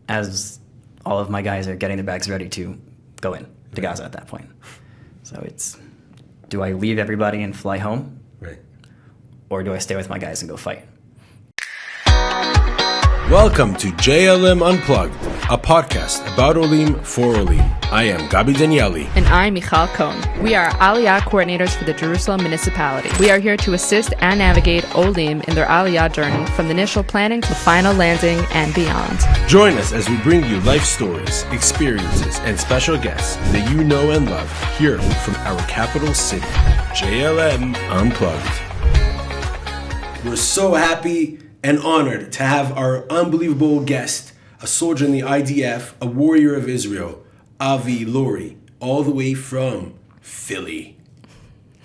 as all of my guys are getting their bags ready to go in to Gaza at that point. So it's, do I leave everybody and fly home? Right. Or do I stay with my guys and go fight? Welcome to JLM Unplugged, a podcast about Olim for Olim. I am Gaby Danieli. And I'm Michal Cohn. We are Aliyah coordinators for the Jerusalem Municipality. We are here to assist and navigate Olim in their Aliyah journey from the initial planning to final landing and beyond. Join us as we bring you life stories, experiences, and special guests that you know and love here from our capital city. JLM Unplugged. We're so happy and honored to have our unbelievable guest, a soldier in the IDF, a warrior of Israel, Avi Lurie, all the way from Philly.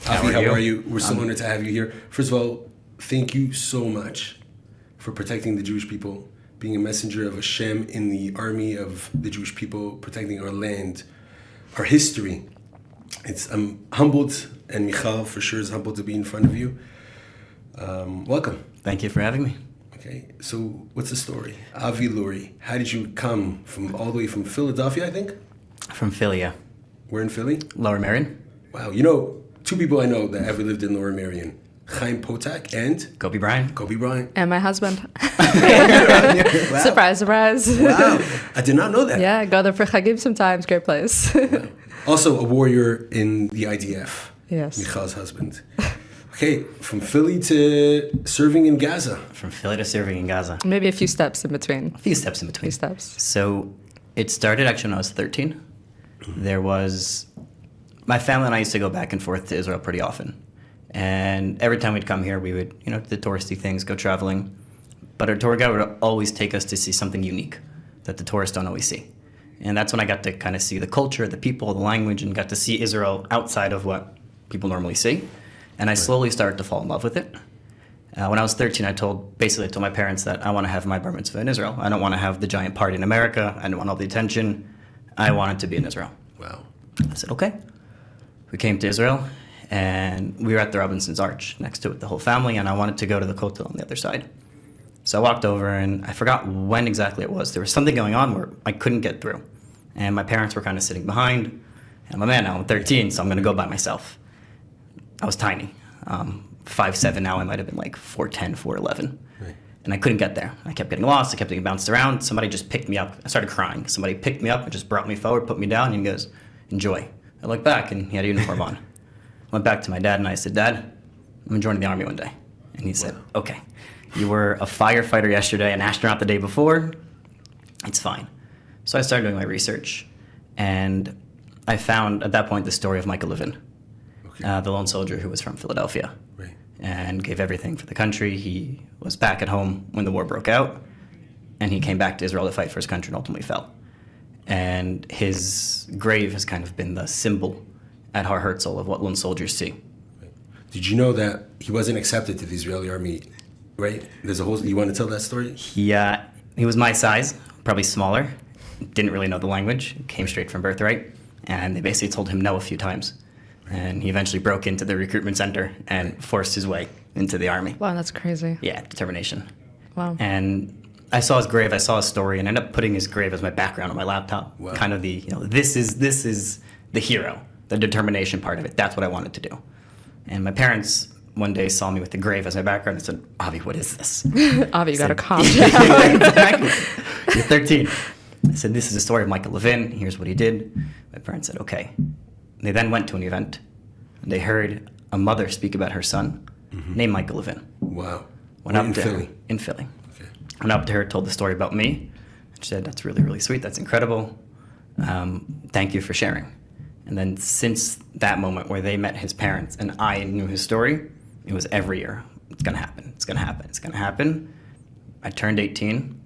Avi, how are you? We're so honored to have you here. First of all, thank you so much for protecting the Jewish people, being a messenger of Hashem in the army of the Jewish people, protecting our land, our history. I'm humbled, and Michal for sure is humbled to be in front of you. Welcome. Thank you for having me. Okay, so what's the story? Avi Lurie, how did you come from all the way from Philadelphia, I think? From Philly, yeah. Where in Philly? Lower Merion. Wow, you know, two people I know that ever lived in Lower Merion. Chaim Potak and? Kobe Bryant. Kobe Bryant. And my husband. Wow. Surprise, surprise. Wow, I did not know that. Yeah, go there for Chagim sometimes. Great place. Wow. Also a warrior in the IDF. Yes. Michal's husband. Okay, from Philly to serving in Gaza. From Philly to serving in Gaza. Maybe a few steps in between. A few steps in between. Few steps. So it started actually when I was 13. There was, my family and I used to go back and forth to Israel pretty often. And every time we'd come here, we would, do the touristy things, go traveling. But our tour guide would always take us to see something unique that the tourists don't always see. And that's when I got to kind of see the culture, the people, the language, and got to see Israel outside of what people normally see. And I slowly started to fall in love with it. When I was 13, I told my parents that I want to have my bar mitzvah in Israel. I don't want to have the giant party in America. I don't want all the attention. I wanted to be in Israel. Wow. I said, okay. We came to Israel, and we were at the Robinson's Arch next to it, the whole family, and I wanted to go to the Kotel on the other side. So I walked over, and I forgot when exactly it was. There was something going on where I couldn't get through. And my parents were kind of sitting behind. And I'm a man now, I'm 13, so I'm going to go by myself. I was tiny, 5'7". Now I might have been like 4'10", 4'11". Right. And I couldn't get there. I kept getting lost. I kept getting bounced around. Somebody just picked me up. I started crying. Somebody picked me up and just brought me forward, put me down, and he goes, enjoy. I looked back, and he had a uniform on. I went back to my dad, and I said, Dad, I'm joining the Army one day. And he said, okay, you were a firefighter yesterday, an astronaut the day before. It's fine. So I started doing my research, and I found, at that point, the story of Michael Levin. The lone soldier who was from Philadelphia, right, and gave everything for the country. He was back at home when the war broke out, and he came back to Israel to fight for his country and ultimately fell. And his grave has kind of been the symbol at Har Herzl of what lone soldiers see. Right. Did you know that he wasn't accepted to the Israeli army, right? There's a whole, you want to tell that story? He was my size, probably smaller, didn't really know the language, came straight from birthright, and they basically told him no a few times. And he eventually broke into the recruitment center and forced his way into the army. Wow, that's crazy. Yeah, determination. Wow. And I saw his grave, I saw his story, and ended up putting his grave as my background on my laptop. Wow. Kind of the, this is the hero, the determination part of it. That's what I wanted to do. And my parents one day saw me with the grave as my background and said, Avi, what is this? Avi, you got to calm down. Exactly. You're 13. I said, this is the story of Michael Levin. Here's what he did. My parents said, okay. They then went to an event, and they heard a mother speak about her son, named Michael Levin. Wow. Went up in to Philly? her, in Philly. Okay. Went up to her, told the story about me. She said, that's really, really sweet. That's incredible. Thank you for sharing. And then since that moment where they met his parents and I knew his story, it was every year. It's going to happen. It's going to happen. It's going to happen. I turned 18.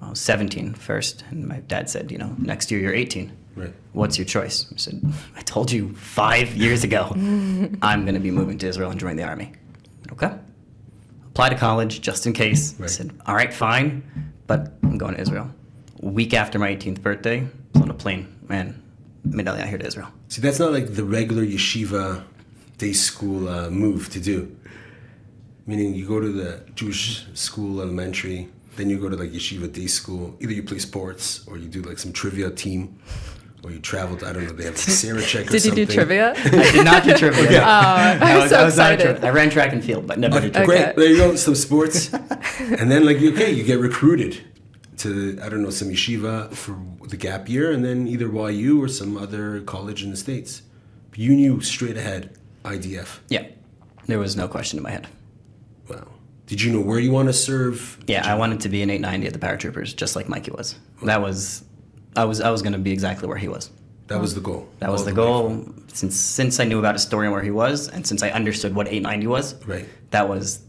I was 17 first. And my dad said, next year you're 18. Right. What's your choice? I said, I told you 5 years ago, I'm going to be moving to Israel and join the army. Okay. Apply to college just in case. Right. I said, all right, fine, but I'm going to Israel. A week after my 18th birthday, I was on a plane, and made Aliyah here to Israel. See, that's not like the regular yeshiva day school move to do. Meaning you go to the Jewish school, elementary, then you go to like yeshiva day school. Either you play sports or you do like some trivia team, or you traveled. I don't know. They have Sarah check or Did you something. do trivia? I did not do trivia. Okay. I'm so not excited. I ran track and field, but never did Okay, trivia. great. There you go. Some sports, and then like you get recruited to I don't know some yeshiva for the gap year, and then either YU or some other college in the States. But you knew straight ahead IDF. Yeah, there was no question in my head. Wow. Did you know where you want to serve? Yeah, I wanted to be an 890 at the paratroopers, just like Mikey was. That was, I was going to be exactly where he was. That was the goal. That was All the way goal. from- Since I knew about his story and where he was, and since I understood what 890 was, Right. that was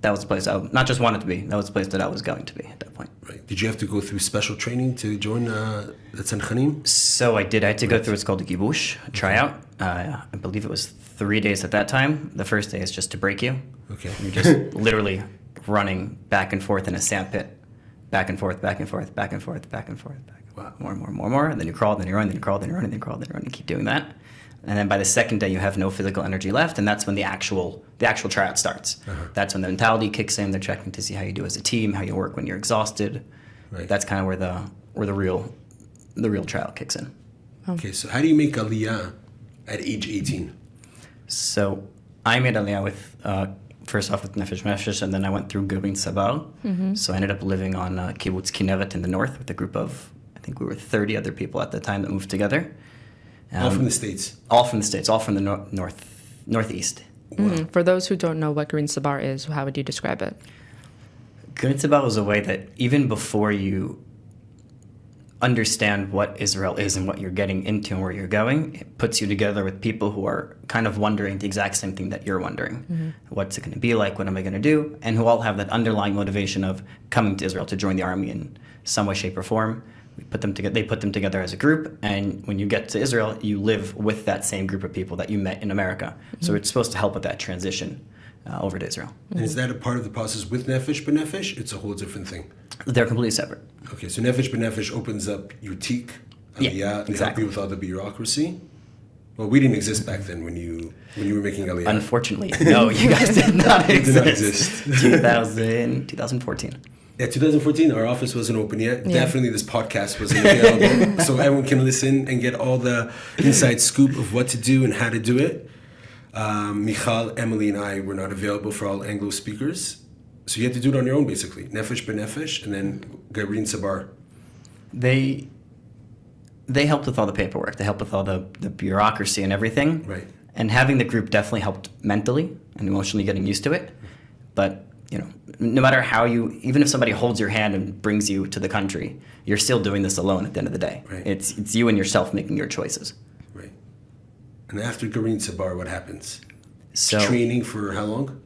the place I not just wanted to be. That was the place that I was going to be at that point. Right. Did you have to go through special training to join the Tzanchanim? So I did. I had to go through what's called a gibush, a tryout. I believe it was 3 days at that time. The first day is just to break you. Okay. You're just literally running back and forth in a sand pit, back and forth, back and forth, back and forth, back and forth, back and Wow. forth, more and more and more and more. And then you crawl, then you run, then you crawl, then you run, then you crawl, then you run, and keep doing that. And then by the second day, you have no physical energy left, and that's when the actual tryout starts. That's when the mentality kicks in. They're checking to see how you do as a team, how you work when you're exhausted. Right. That's kind of where the real tryout kicks in. Okay, so how do you make Aliyah at age 18? So I made Aliyah with first off with Neish Benfish, and then I went through Gubin Sabal. So I ended up living on Kibbutz Kinevet in the north with a group of, I think we were 30 other people at the time that moved together. All from the States. All from the States, all from the northeast. For those who don't know what Green Sabar is, how would you describe it? Gubin Sabal is a way that even before you understand what Israel is and what you're getting into and where you're going, it puts you together with people who are kind of wondering the exact same thing that you're wondering. What's it going to be like? What am I going to do? And who all have that underlying motivation of coming to Israel to join the army in some way, shape, or form. We put them together. They put them together as a group, and when you get to Israel, you live with that same group of people that you met in America. So it's supposed to help with that transition over to Israel. And is that a part of the process with Nefesh Benefesh? It's a whole different thing. They're completely separate. Okay, so Nefesh Benefesh opens up your teak, Yeah, Aliyah, they help exactly. you with all the bureaucracy. Well, we didn't exist back then when you were making Aliyah. Unfortunately, no, you guys did not Did exist. not exist. 2014. Yeah, 2014, our office wasn't open yet. Yeah. Definitely this podcast wasn't available. So everyone can listen and get all the inside scoop of what to do and how to do it. Michal, Emily, and I were not available for all Anglo speakers. So you had to do it on your own, basically. Nefesh Benefesh, and then Gabreen Sabar. They helped with all the paperwork. They helped with all the bureaucracy and everything. Right. And having the group definitely helped mentally and emotionally getting used to it. But, no matter how even if somebody holds your hand and brings you to the country, you're still doing this alone at the end of the day. Right. It's you and yourself making your choices. Right. And after Gabreen Sabar, what happens? So Training for how long?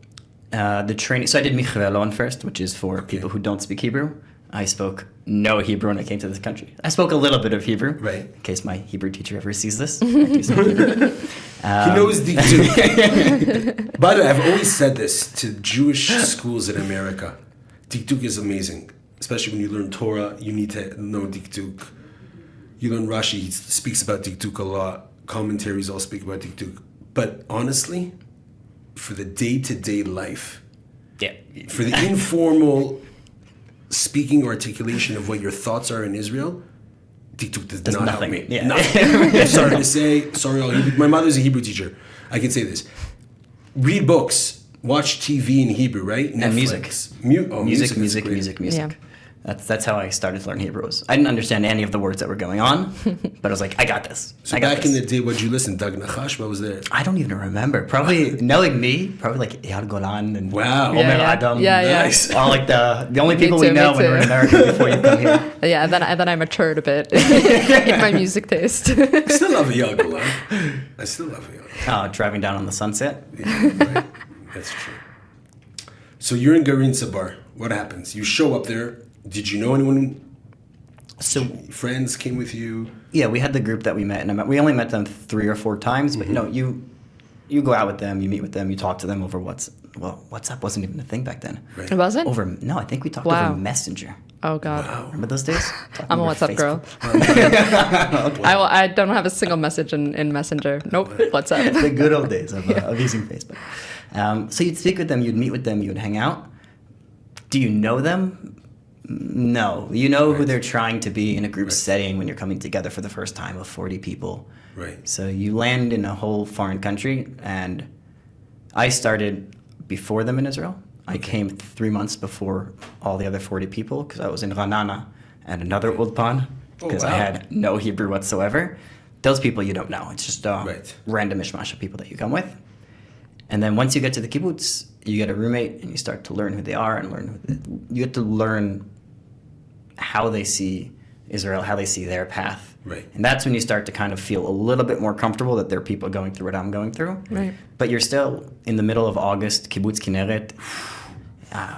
the training. So I did Michal Alon first, which is for people who don't speak Hebrew. I spoke no Hebrew when I came to this country. I spoke a little bit of Hebrew, Right. in case my Hebrew teacher ever sees this. I do speak Hebrew. He knows Dikduk. By the way, I've always said this to Jewish schools in America. Dikduk is amazing. Especially when you learn Torah, you need to know Dikduk. You learn Rashi, he speaks about Dikduk a lot. Commentaries all speak about Dikduk. But honestly, for the day-to-day life, Yeah. for the informal speaking or articulation of what your thoughts are in Israel, Dikduk does not help nothing. me. Yeah. Nothing. I'm sorry to say, sorry all Hebrew. My mother's a Hebrew teacher. I can say this. Read books, watch TV in Hebrew, right? And music. Music. Music. Yeah. That's how I started to learn Hebrew. I didn't understand any of the words that were going on, but I was like, I got this. So I got back in the day, what'd you listen? Dag Nachash, what was there? I don't even remember. Probably knowing me, probably like Yad Golan and Wow. Omer Yeah, yeah. Adam. Yeah. Nice. All like the only people Me we too, know me when we're in too. America before you come here. Yeah, and then I matured a bit in my music taste. I still love a Yad Golan. I still love a Yad Golan. Driving down on the sunset. Yeah, right. That's true. So you're in Garin Sabar. What happens? You show up there. Did you know anyone? So Friends came with you. yeah, we had the group that we met, and we only met them 3 or 4 times. But you go out with them, you meet with them, you talk to them over WhatsApp wasn't even a thing back then. Right. It wasn't? I think we talked Wow. over Messenger. Oh God. Remember those days? I'm a Talking over WhatsApp girl. Facebook. I don't have a single message in Messenger. Nope. WhatsApp. The good old days of using Facebook. So you'd speak with them, you'd meet with them, you'd hang out. Do you know them? No. You know who Right. they're trying to be in a group Right. setting when you're coming together for the first time of 40 people. Right. So you land in a whole foreign country, and I started before them in Israel. I came 3 months before all the other 40 people because I was in Ranana and another Ulpan because I wow. had no Hebrew whatsoever. Those people you don't know. It's just a Right. random mishmash of people that you come with. And then once you get to the kibbutz, you get a roommate and you start to learn who they are and you get to learn how they see Israel, how they see their path. Right. And that's when you start to kind of feel a little bit more comfortable that there are people going through what I'm going through. Right. But you're still in the middle of August, kibbutz Kinneret.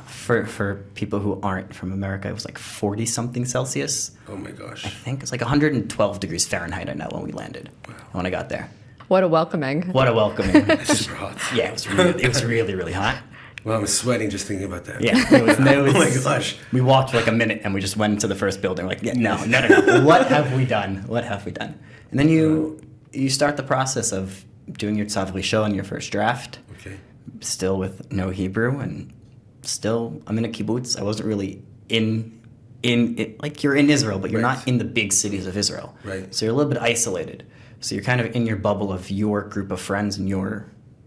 For people who aren't from America, it was like 40 something Celsius. Oh my gosh. I think it's like 112 degrees Fahrenheit. I know when we landed, when I got there. What a welcoming. What a welcoming. It's super hot. Yeah, it was really, really hot. Well, I'm sweating just thinking about that. Yeah, it was, Oh my gosh. We walked for like a minute and we just went into the first building. Like, yeah, no. What have we done? What have we done? And then you start the process of doing your tzav rishon, your first draft. Okay. Still with no Hebrew, and still I'm in a kibbutz. I wasn't really in it, like you're in Israel, but you're Right. not in the big cities of Israel. Right. So you're a little bit isolated. So you're kind of in your bubble of your group of friends and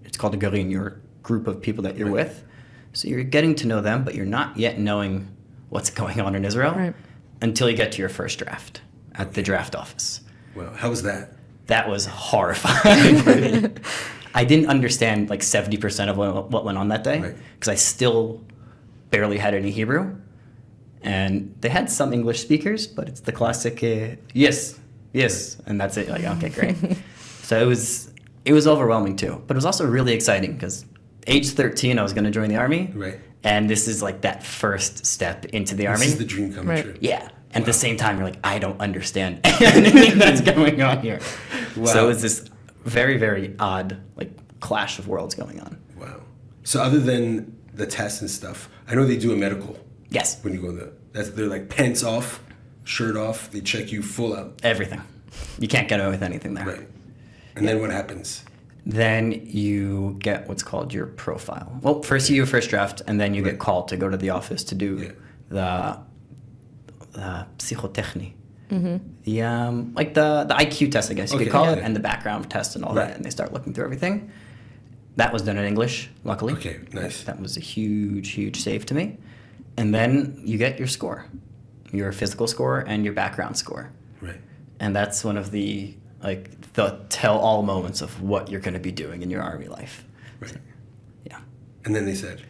it's called a garin, your group of people that you're Right. with. So you're getting to know them, but you're not yet knowing what's going on in Israel Right. until you get to your first draft at the draft office. Well, how was that? That was horrifying for me. I didn't understand like 70% of what went on that day Right. because I still barely had any Hebrew. And they had some English speakers, but it's the classic yes, and that's it. Like, okay, great. So it was overwhelming too, but it was also really exciting because age 13 I was going to join the army, Right. and this is like that first step into the army. This is the dream come Right. true. Yeah. And at the same time, you're like, I don't understand anything that's going on here. Wow. So it was this very, very odd, like, clash of worlds going on. Wow. So other than the tests and stuff, I know they do a medical Yes, when you go there. They're like pants off, shirt off. They check you full out. everything. You can't get away with anything there. Right. And then what happens? Then you get what's called your profile. Well, first you do your first draft, and then you get called to go to the office to do the psychotechny. The like the IQ test, I guess you could Okay, call yeah. it, and the background test and all Right. that, and they start looking through everything. That was done in English, luckily. Okay, nice. That was a huge, huge save to me. And then you get your score, your physical score and your background score. Right. And that's one of the tell-all moments of what you're going to be doing in your army life. Right. Yeah. And then they said,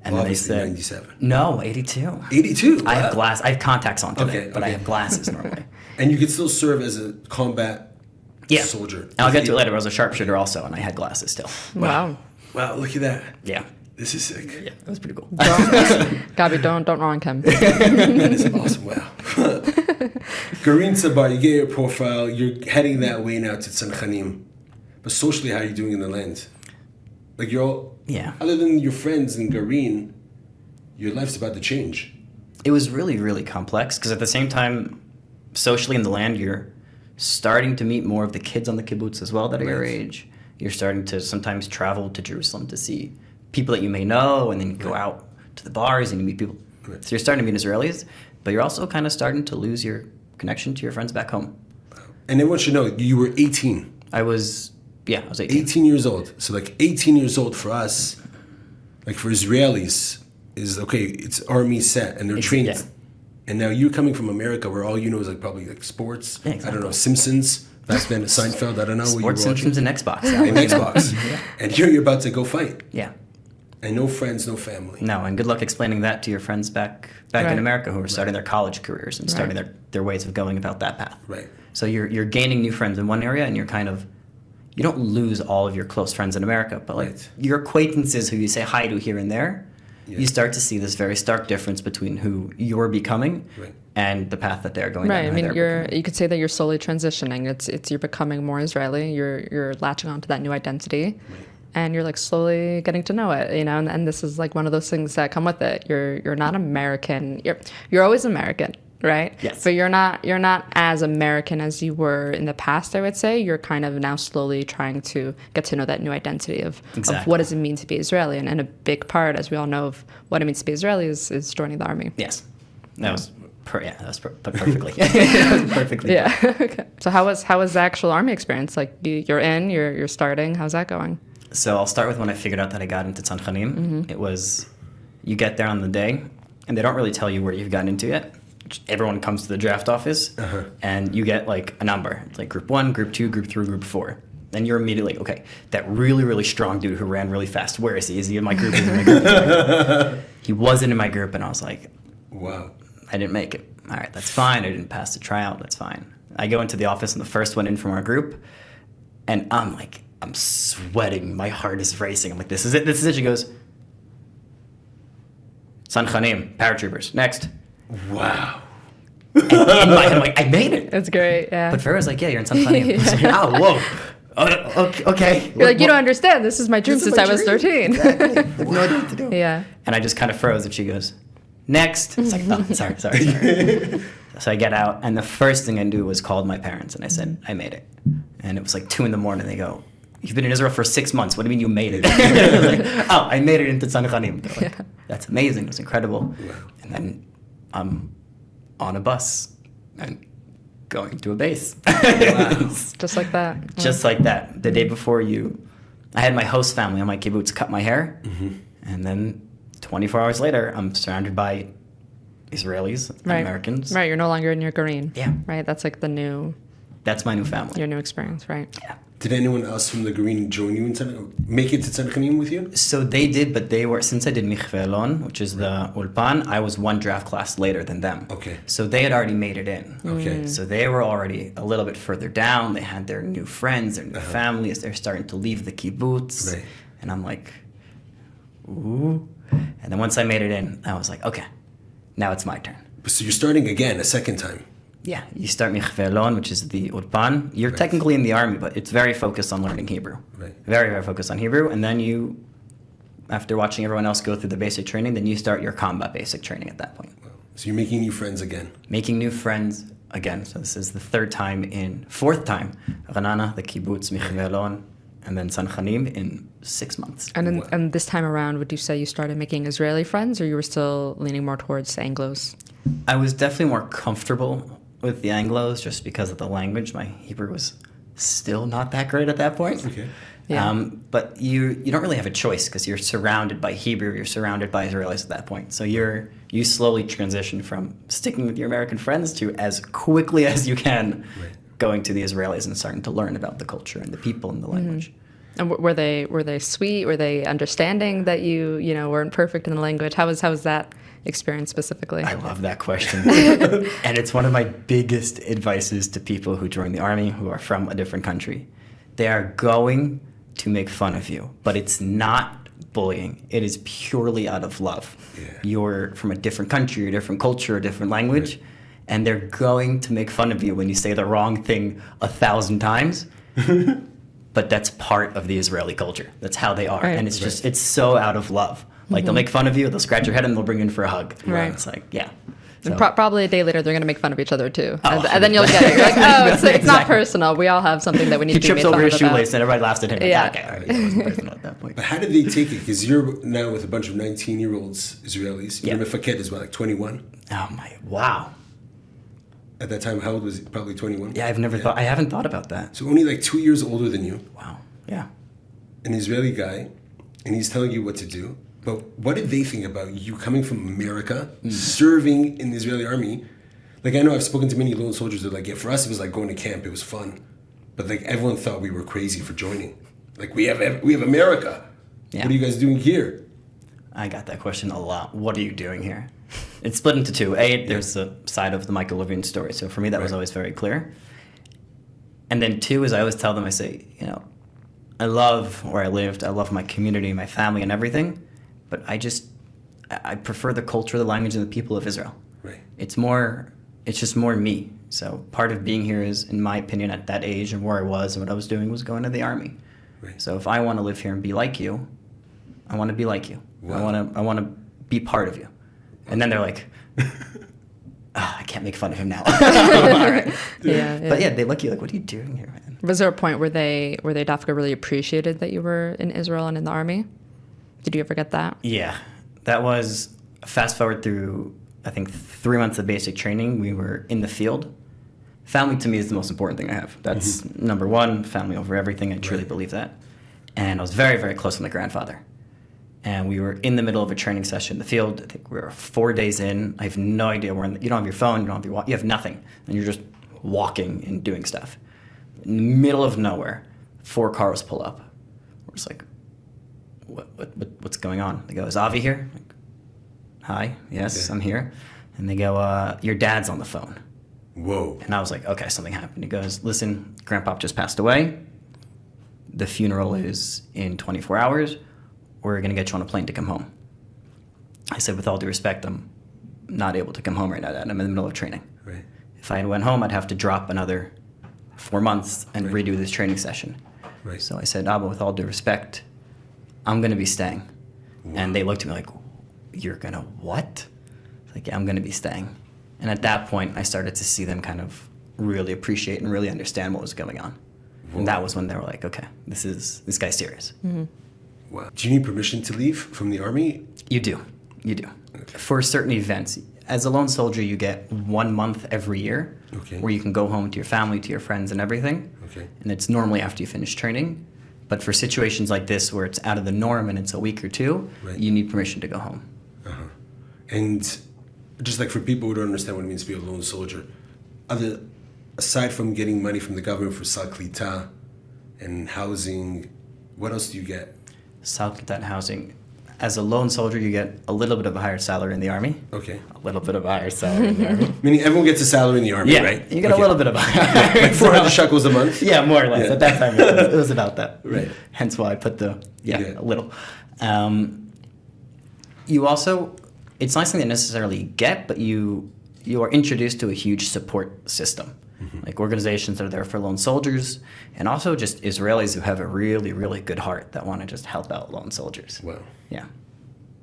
And well, then they obviously said, 97. no, 82. 82? I have Wow. I have contacts on today, Okay, but I okay. have glasses normally. And you could still serve as a combat soldier. And I'll get to it later. I was a sharpshooter also, and I had glasses still. Wow. Wow, look at that. Yeah. This is sick. Yeah, that was pretty cool. Gaby, don't wrong him. That is awesome. Wow. Garin Sabar, you get your profile. You're heading that way now to Tzanchanim. But socially, how are you doing in the land? Like you're all, Yeah. other than your friends in Garin, your life's about to change. It was really, really complex because at the same time, socially in the land, you're starting to meet more of the kids on the kibbutz as well that are your Right. age. You're starting to sometimes travel to Jerusalem to see people that you may know, and then you go out to the bars and you meet people. Right. So you're starting to meet Israelis, but you're also kind of starting to lose your connection to your friends back home. And everyone should know, you were 18. I was 18. 18 years old. So like 18 years old for us, like for Israelis, is okay, it's army set and they're trained. yeah. And now you're coming from America where all you know is like probably like sports. Yeah, I don't exactly. know, Simpsons, back then Seinfeld, I don't know what you were Sports watching. Simpsons and Xbox. And Xbox. And here you're about to go fight. Yeah. And no friends, no family. No, and good luck explaining that to your friends back Right. in America who are starting their college careers and starting their ways of going about that path. Right. So you're gaining new friends in one area, and you don't lose all of your close friends in America, but like Right. your acquaintances who you say hi to here and there, Yeah. you start to see this very stark difference between who you're becoming Right. and the path that they're going Right. down. I how mean, they're becoming. you could say that you're slowly transitioning. It's you're becoming more Israeli. You're latching onto that new identity, and you're like slowly getting to know it. And this is like one of those things that come with it. You're not American. You're always American, right? Yes. But you're not as American as you were in the past. I would say you're kind of now slowly trying to get to know that new identity of Exactly. what does it mean to be Israeli, and a big part, as we all know, of what it means to be Israeli is joining the army. Yes. That was put perfectly. Perfectly. Yeah. Okay. So how was the actual army experience? Like you're starting. How's that going? So I'll start with when I figured out that I got into Tzanchanim. It was, you get there on the day, and they don't really tell you where you've gotten into yet. Everyone comes to the draft office, and you get like a number. It's like group 1, group 2, group 3, group 4. Then you're immediately, okay, that really, really strong dude who ran really fast, where is he? Is he in my group? Is he in my group? He wasn't in my group, and I was like, wow. I didn't make it. All right, that's fine. I didn't pass the tryout. That's fine. I go into the office, and the first one in from our group, and I'm sweating. My heart is racing. I'm like, this is it. This is it. She goes, Tzanchanim, paratroopers, next. Wow. And in my head, I'm like, I made it. That's great. Yeah. But Farrah's like, yeah, you're in Tzanchanim. I was like, oh, whoa. Oh, okay. You're like, you don't understand. This is my dream since I was 13. Exactly. I have no idea what to do. Yeah. And I just kind of froze, and she goes, next. It's like, oh, sorry. So I get out, and the first thing I do was called my parents, and I said, I made it. And it was like 2 a.m. They go, you've been in Israel for 6 months. What do you mean you made it? I was like, oh, I made it into Tzanchanim. Like, that's amazing. It was incredible. And then I'm on a bus and going to a base. Just like that. Just like that. The day before I had my host family on my kibbutz cut my hair. And then 24 hours later, I'm surrounded by Israelis, Americans. Right. You're no longer in your green. Yeah. Right. That's like that's my new family. your new experience. Right. Yeah. Did anyone else from the Green join you make it to Tzanchanim with you? So they did, but since I did Michvelon, which is the Ulpan, I was 1 draft class later than them. Okay. So they had already made it in. Okay. So they were already a little bit further down. They had their new friends, their new families. They're starting to leave the kibbutz. Right. And I'm like, ooh. And then once I made it in, I was like, okay, now it's my turn. So you're starting again a second time. Yeah, you start Michvelon, which is the Ulpan. You're technically in the army, but it's very focused on learning Hebrew. Right. Very, very focused on Hebrew. And then after watching everyone else go through the basic training, then you start your combat basic training at that point. Wow. So you're making new friends again. Making new friends again. So this is the fourth time, Ranana, the kibbutz, Michvelon, and then Tzanchanim in 6 months. And this time around, would you say you started making Israeli friends, or you were still leaning more towards Anglos? I was definitely more comfortable with the Anglos just because of the language. My Hebrew was still not that great at that point. Okay. Yeah. But you don't really have a choice because you're surrounded by Hebrew, you're surrounded by Israelis at that point. So you slowly transition from sticking with your American friends to as quickly as you can going to the Israelis and starting to learn about the culture and the people and the language. And were they sweet? Were they understanding that you weren't perfect in the language? How was that experience specifically? I love that question. And it's one of my biggest advices to people who join the army who are from a different country. They are going to make fun of you, but it's not bullying. It is purely out of love. Yeah. You're from a different country, a different culture, a different language, and they're going to make fun of you when you say the wrong thing 1,000 times. But that's part of the Israeli culture. That's how they are. Right. And it's so out of love. Like, they'll make fun of you, they'll scratch your head, and they'll bring you in for a hug. Right. It's like, yeah. And So- probably a day later, they're going to make fun of each other too. Oh, and then you'll get it. You're like, oh, it's not Exactly. personal. We all have something that we need He to be made trips over fun his of about. shoelace, and everybody laughs at him. Like, Yeah. okay, all right, it wasn't personal at that point. But how did they take it? Because you're now with a bunch of 19-year-olds Israelis. Yeah. Your Mefaked is what, like 21? Oh my, wow. At that time, how old was he? Probably 21? Yeah, I haven't thought about that. So only like 2 years older than you. Wow. Yeah. An Israeli guy, and he's telling you what to do. But what did they think about you coming from America, serving in the Israeli army? Like, I know I've spoken to many lone soldiers that, like, yeah, for us, it was like going to camp. It was fun. But, like, everyone thought we were crazy for joining. Like, we have America. Yeah. What are you guys doing here? I got that question a lot. What are you doing here? It's split into two. There's the side of the Michael Levine story. So for me, that was always very clear. And then two is I always tell them, I say, I love where I lived. I love my community, my family, and everything. But I prefer the culture, the language, and the people of Israel. Right. It's just more me. So part of being here is, in my opinion, at that age and where I was and what I was doing was going to the army. Right. So if I want to live here and be like you, I want to be like you. Wow. I want to be part of you. And then they're like, I can't make fun of him now. All right. Yeah. But yeah, they look at you like, what are you doing here, man? Was there a point where Dafka really appreciated that you were in Israel and in the army? Did you ever get that? Yeah, that was fast forward through I think 3 months of basic training, we were in the field. Family to me is the most important thing I have. That's number one, family over everything. I truly believe that. And I was very, very close with my grandfather. And we were in the middle of a training session in the field. I think we were 4 days in. I have no idea where. You don't have your phone. You don't have you have nothing, and you're just walking and doing stuff. In the middle of nowhere, 4 cars pull up. We're just like, what's going on? They go, is Avi here? I'm like, hi, yes, I'm here. And they go, your dad's on the phone. Whoa. And I was like, okay, something happened. He goes, listen, Grandpa just passed away. The funeral is in 24 hours. We're going to get you on a plane to come home. I said, with all due respect, I'm not able to come home right now, Dad. I'm in the middle of training. Right. If I went home, I'd have to drop another 4 months and redo this training session. Right. So I said, Abba, with all due respect, I'm going to be staying. Wow. And they looked at me like, you're going to what? I was like, yeah, I'm going to be staying. And at that point, I started to see them kind of really appreciate and really understand what was going on. Wow. And that was when they were like, okay, this guy's serious. Mm-hmm. Wow. Do you need permission to leave from the army? You do. Okay. For certain events. As a lone soldier, you get 1 month every year where you can go home to your family, to your friends and everything. Okay. And it's normally after you finish training. But for situations like this where it's out of the norm and it's a week or two, you need permission to go home. Uh-huh. And just like for people who don't understand what it means to be a lone soldier, aside from getting money from the government for sal klita and housing, what else do you get? Sal klita and housing. As a lone soldier, you get a little bit of a higher salary in the army. Okay. A little bit of a higher salary in the army. Meaning everyone gets a salary in the army, right? You get a little bit of a higher like 400 shekels a month? Yeah, more or less. Yeah. At that time, it was about that. Right. Hence why I put a little. You also, it's not something that necessarily get, but you are introduced to a huge support system. Mm-hmm. Like organizations that are there for lone soldiers, and also just Israelis who have a really, really good heart that want to just help out lone soldiers. Wow. Yeah.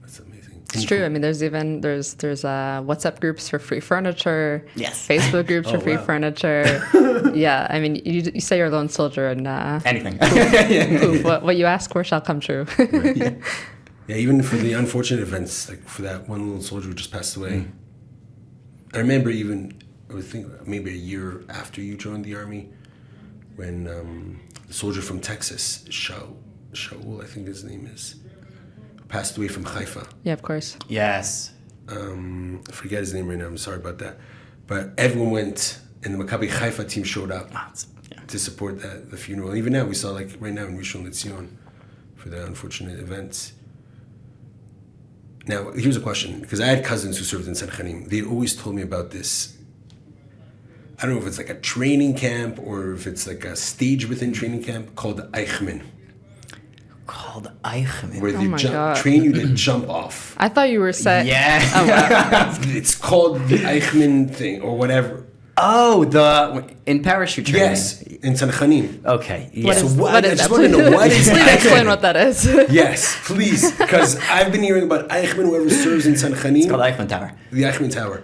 That's amazing. It's true. I mean, there's WhatsApp groups for free furniture. Yes. Facebook groups for free furniture. Yeah. I mean, you say you're a lone soldier and anything. Poof, what you ask for shall come true. Right. Yeah. Even for the unfortunate events, like for that one lone soldier who just passed away. I remember I would think maybe a year after you joined the army, when the soldier from Texas, Shaul, I think his name is, passed away from Haifa. Yeah, of course. Yes. I forget his name right now. I'm sorry about that. But everyone went, and the Maccabi Haifa team showed up to support the funeral. Even now, we saw like right now in Rishon LeZion for the unfortunate events. Now, here's a question, because I had cousins who served in Sanchanim. They always told me about this. I don't know if it's like a training camp or if it's like a stage within training camp called Eichmann. Called Eichmann. Where they train you to jump off. I thought you were saying... Yeah. Oh, wow. It's called the Eichmann thing or whatever. Oh, in parachute training. Yes, in Sanchanim. Okay. What Yes. is I just want to know what is Please explain what that is. Yes, please, because I've been hearing about Eichmann, whoever serves in Sanchanim. It's called Eichmann Tower. The Eichmann Tower.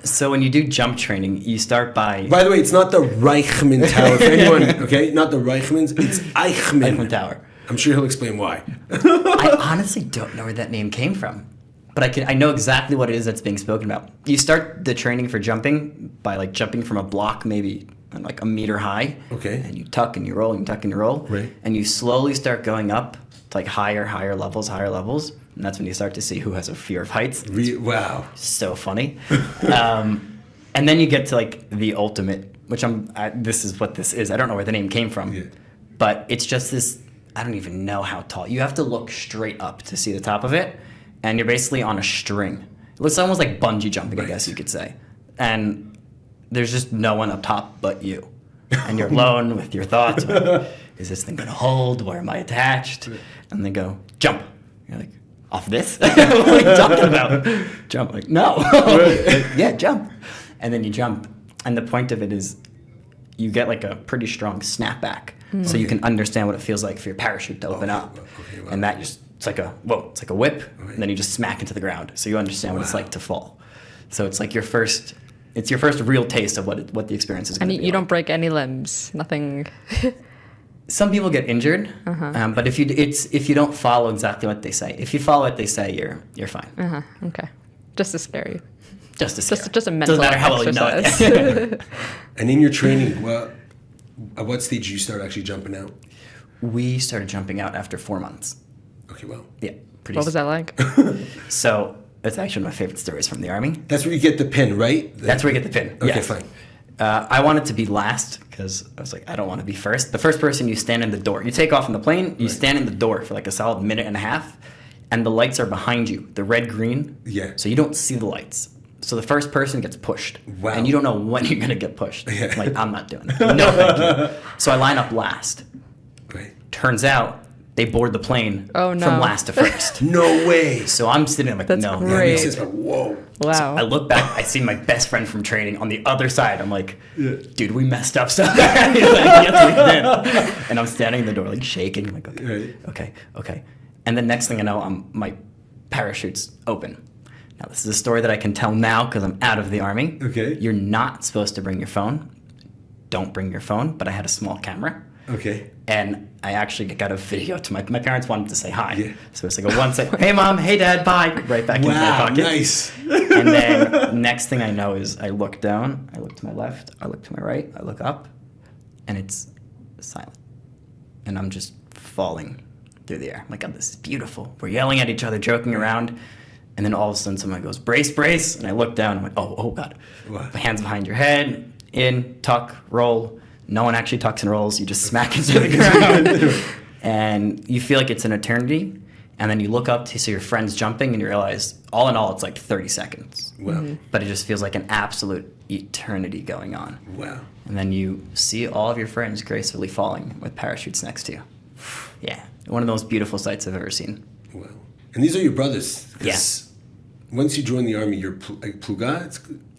So when you do jump training, you start by... By the way, it's not the Reichmann Tower. For anyone, okay? Not the Reichmanns, it's Eichmann. Eichmann Tower. I'm sure he'll explain why. I honestly don't know where that name came from. But I know exactly what it is that's being spoken about. You start the training for jumping by like jumping from a block maybe like a meter high. Okay. And you tuck and you roll and you tuck and you roll. Right. And you slowly start going up to like higher levels. And that's when you start to see who has a fear of heights. Wow. So funny. And then you get to like the ultimate, which this is what this is. I don't know where the name came from. Yeah. But it's just this, I don't even know how tall. You have to look straight up to see the top of it. And you're basically on a string. It's almost like bungee jumping, I guess you could say. And there's just no one up top but you. And you're alone with your thoughts. Like, is this thing going to hold? Where am I attached? And they go, jump. You're like, off this? What are you talking about? Jump. Like, no. Like, yeah, jump. And then you jump. And the point of it is you get like a pretty strong snapback. So you can understand what it feels like for your parachute to open up. Okay, wow. And that just... It's like a whip, and then you just smack into the ground, so you understand what it's like to fall. So it's like your first real taste of what the experience is going to be. And you don't break any limbs, nothing. Some people get injured, but if you don't follow exactly what they say, if you follow what they say, you're fine. Okay. Just as scary. Just as scary. Just a mental Doesn't matter how well you know exercise. it. And in your training, at what stage did you start actually jumping out? We started jumping out after 4 months. Okay, well. Yeah, pretty. What was that like? So it's actually one of my favorite stories from the Army. That's where you get the pin, right? That's where you get the pin. Okay, yes. fine. I wanted to be last because I was like, I don't want to be first. The first person, you stand in the door. You take off in the plane, you stand in the door for like a solid minute and a half, and the lights are behind you, the red, green. Yeah. So you don't see the lights. So the first person gets pushed. Wow. And you don't know when you're going to get pushed. Yeah. Like, I'm not doing that. No, thank you. So I line up last. Right. Turns out they board the plane Oh, no. from last to first. No way. So I'm sitting there like, That's no. great. It's just like, whoa. Wow. I look back, I see my best friend from training on the other side. I'm like, dude, we messed up so bad. He's like, yes, we did. And I'm standing in the door, like shaking. I'm like, okay. And the next thing I know, my parachute's open. Now, this is a story that I can tell now because I'm out of the Army. Okay. You're not supposed to bring your phone. Don't bring your phone, but I had a small camera. Okay. And I actually got a video to my parents wanted to say hi. Yeah. So it's like a one second, hey mom, hey dad, bye, right back into my Wow, pocket. nice. And then next thing I know is I look down, I look to my left, I look to my right, I look up, and it's silent. And I'm just falling through the air. I'm like, oh, this is beautiful. We're yelling at each other, joking around. And then all of a sudden someone goes, brace, brace. And I look down, I'm like, oh God. What? My hands behind your head, in, tuck, roll. No one actually tucks and rolls. You just smack into the ground. And you feel like it's an eternity. And then you look up to see your friends jumping and you realize, all in all, it's like 30 seconds. Wow. But it just feels like an absolute eternity going on. Wow. And then you see all of your friends gracefully falling with parachutes next to you. Yeah, one of the most beautiful sights I've ever seen. Wow. And these are your brothers? 'Cause Yes. Once you join the Army, you're like Pluga?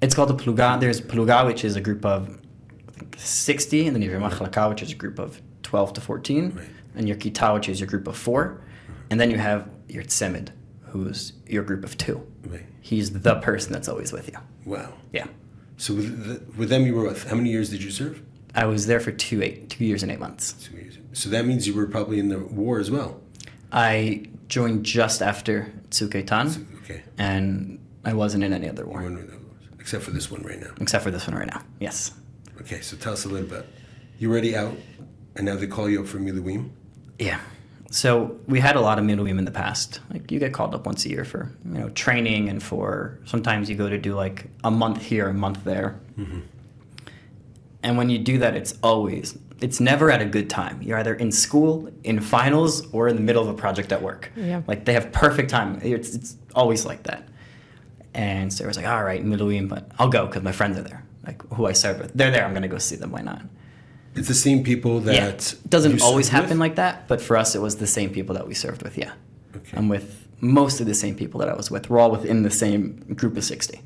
It's called a Pluga. There's Pluga, which is a group of I think 60, and then you have your Machlaka, which is a group of 12 to 14, Right. and your Kita, which is your group of 4, and then you have your Tsemid, who's your group of 2. Right. He's the person that's always with you. Wow. Yeah. So with them, you were what? How many years did you serve? I was there for 2 years and 8 months. 2 years. So that means you were probably in the war as well. I joined just after Tsukaitan, Okay. and I wasn't in any other You war, were in the wars, except for this one right now. except for this one right now. Yes. Okay, so tell us a little bit. You're already out, and now they call you up for Miluim. Yeah. So we had a lot of miluim in the past. Like you get called up once a year for training, and for sometimes you go to do like a month here, a month there. Mm-hmm. And when you do that, it's never at a good time. You're either in school, in finals, or in the middle of a project at work. Yeah. Like they have perfect time. It's always like that. And so I was like, all right, miluim, but I'll go because my friends are there. Like who I serve with, they're there. I'm gonna go see them. Why not? It's the same people that Yeah, it doesn't you always served happen with? like that, but for us, it was the same people that we served with. Yeah, Okay. I'm with mostly the same people that I was with. We're all within the same group of 60.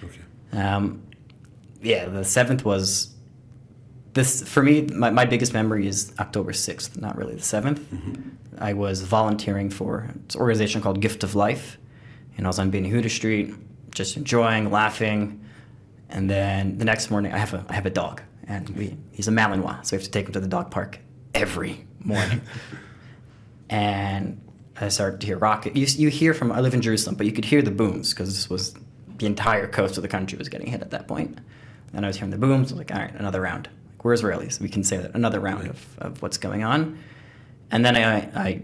Okay. Yeah, the 7th was this for me. My biggest memory is October 6th, not really the 7th. I was volunteering for this organization called Gift of Life, and I was on Ben Yehuda Street, just enjoying, laughing, and then the next morning I have a dog. And he's a Malinois, so we have to take him to the dog park every morning. And I started to hear rocket. You hear from, I live in Jerusalem, but you could hear the booms because this was, the entire coast of the country was getting hit at that point. And I was hearing the booms. I was like, all right, another round. Like, we're Israelis. We can say that, another round of what's going on. And then I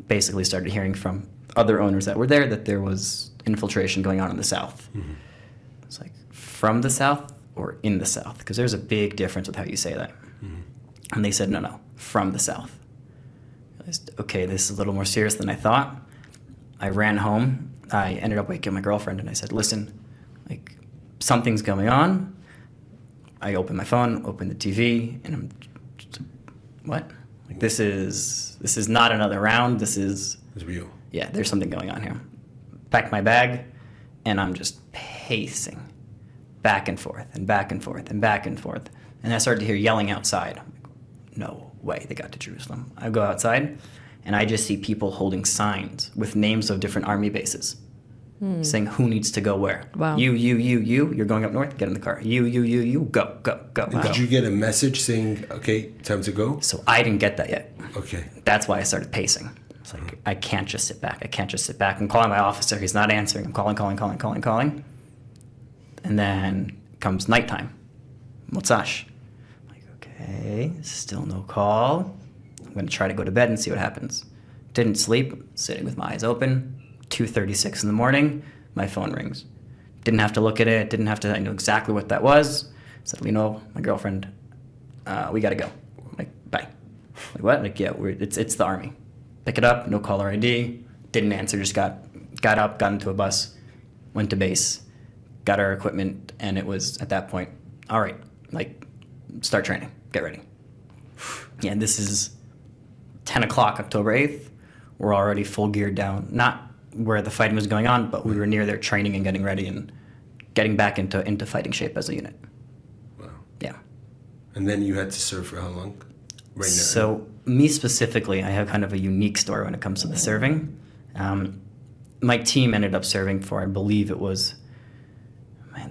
basically started hearing from other owners that were there that there was infiltration going on in the south. Mm-hmm. It's like, from the south or in the south? Because there's a big difference with how you say that. Mm-hmm. And they said, no, from the south. I realized, okay, this is a little more serious than I thought. I ran home. I ended up waking my girlfriend, and I said, listen, like, something's going on. I opened my phone, opened the TV, and I'm just, what? Like, this is not another round. This is... It's real. Yeah, there's something going on here. Packed my bag, and I'm just pacing back and forth and back and forth and back and forth. And I started to hear yelling outside. I'm like, no way they got to Jerusalem. I go outside, and I just see people holding signs with names of different army bases, saying who needs to go where. Wow. You, you're going up north, get in the car. You, go. And did you get a message saying, okay, time to go? So I didn't get that yet. Okay. That's why I started pacing. It's like, I can't just sit back. I can't just sit back. I'm calling my officer. He's not answering. I'm calling. And then comes nighttime. Motzash. I'm like, okay, still no call. I'm going to try to go to bed and see what happens. Didn't sleep, sitting with my eyes open. 2:36 in the morning, my phone rings. Didn't have to look at it. I knew exactly what that was. Said, my girlfriend, we got to go. I'm like, bye. Like, what? Like, yeah, it's the Army. Pick it up, no caller ID. Didn't answer, just got up, got into a bus, went to base, got our equipment, and it was at that point, all right, like, start training, get ready. Yeah, this is 10 o'clock, October 8th. We're already full geared down, not where the fighting was going on, but we were near there training and getting ready and getting back into fighting shape as a unit. Wow. Yeah. And then you had to serve for how long? Right now. So me specifically, I have kind of a unique story when it comes to the serving. My team ended up serving for, I believe it was,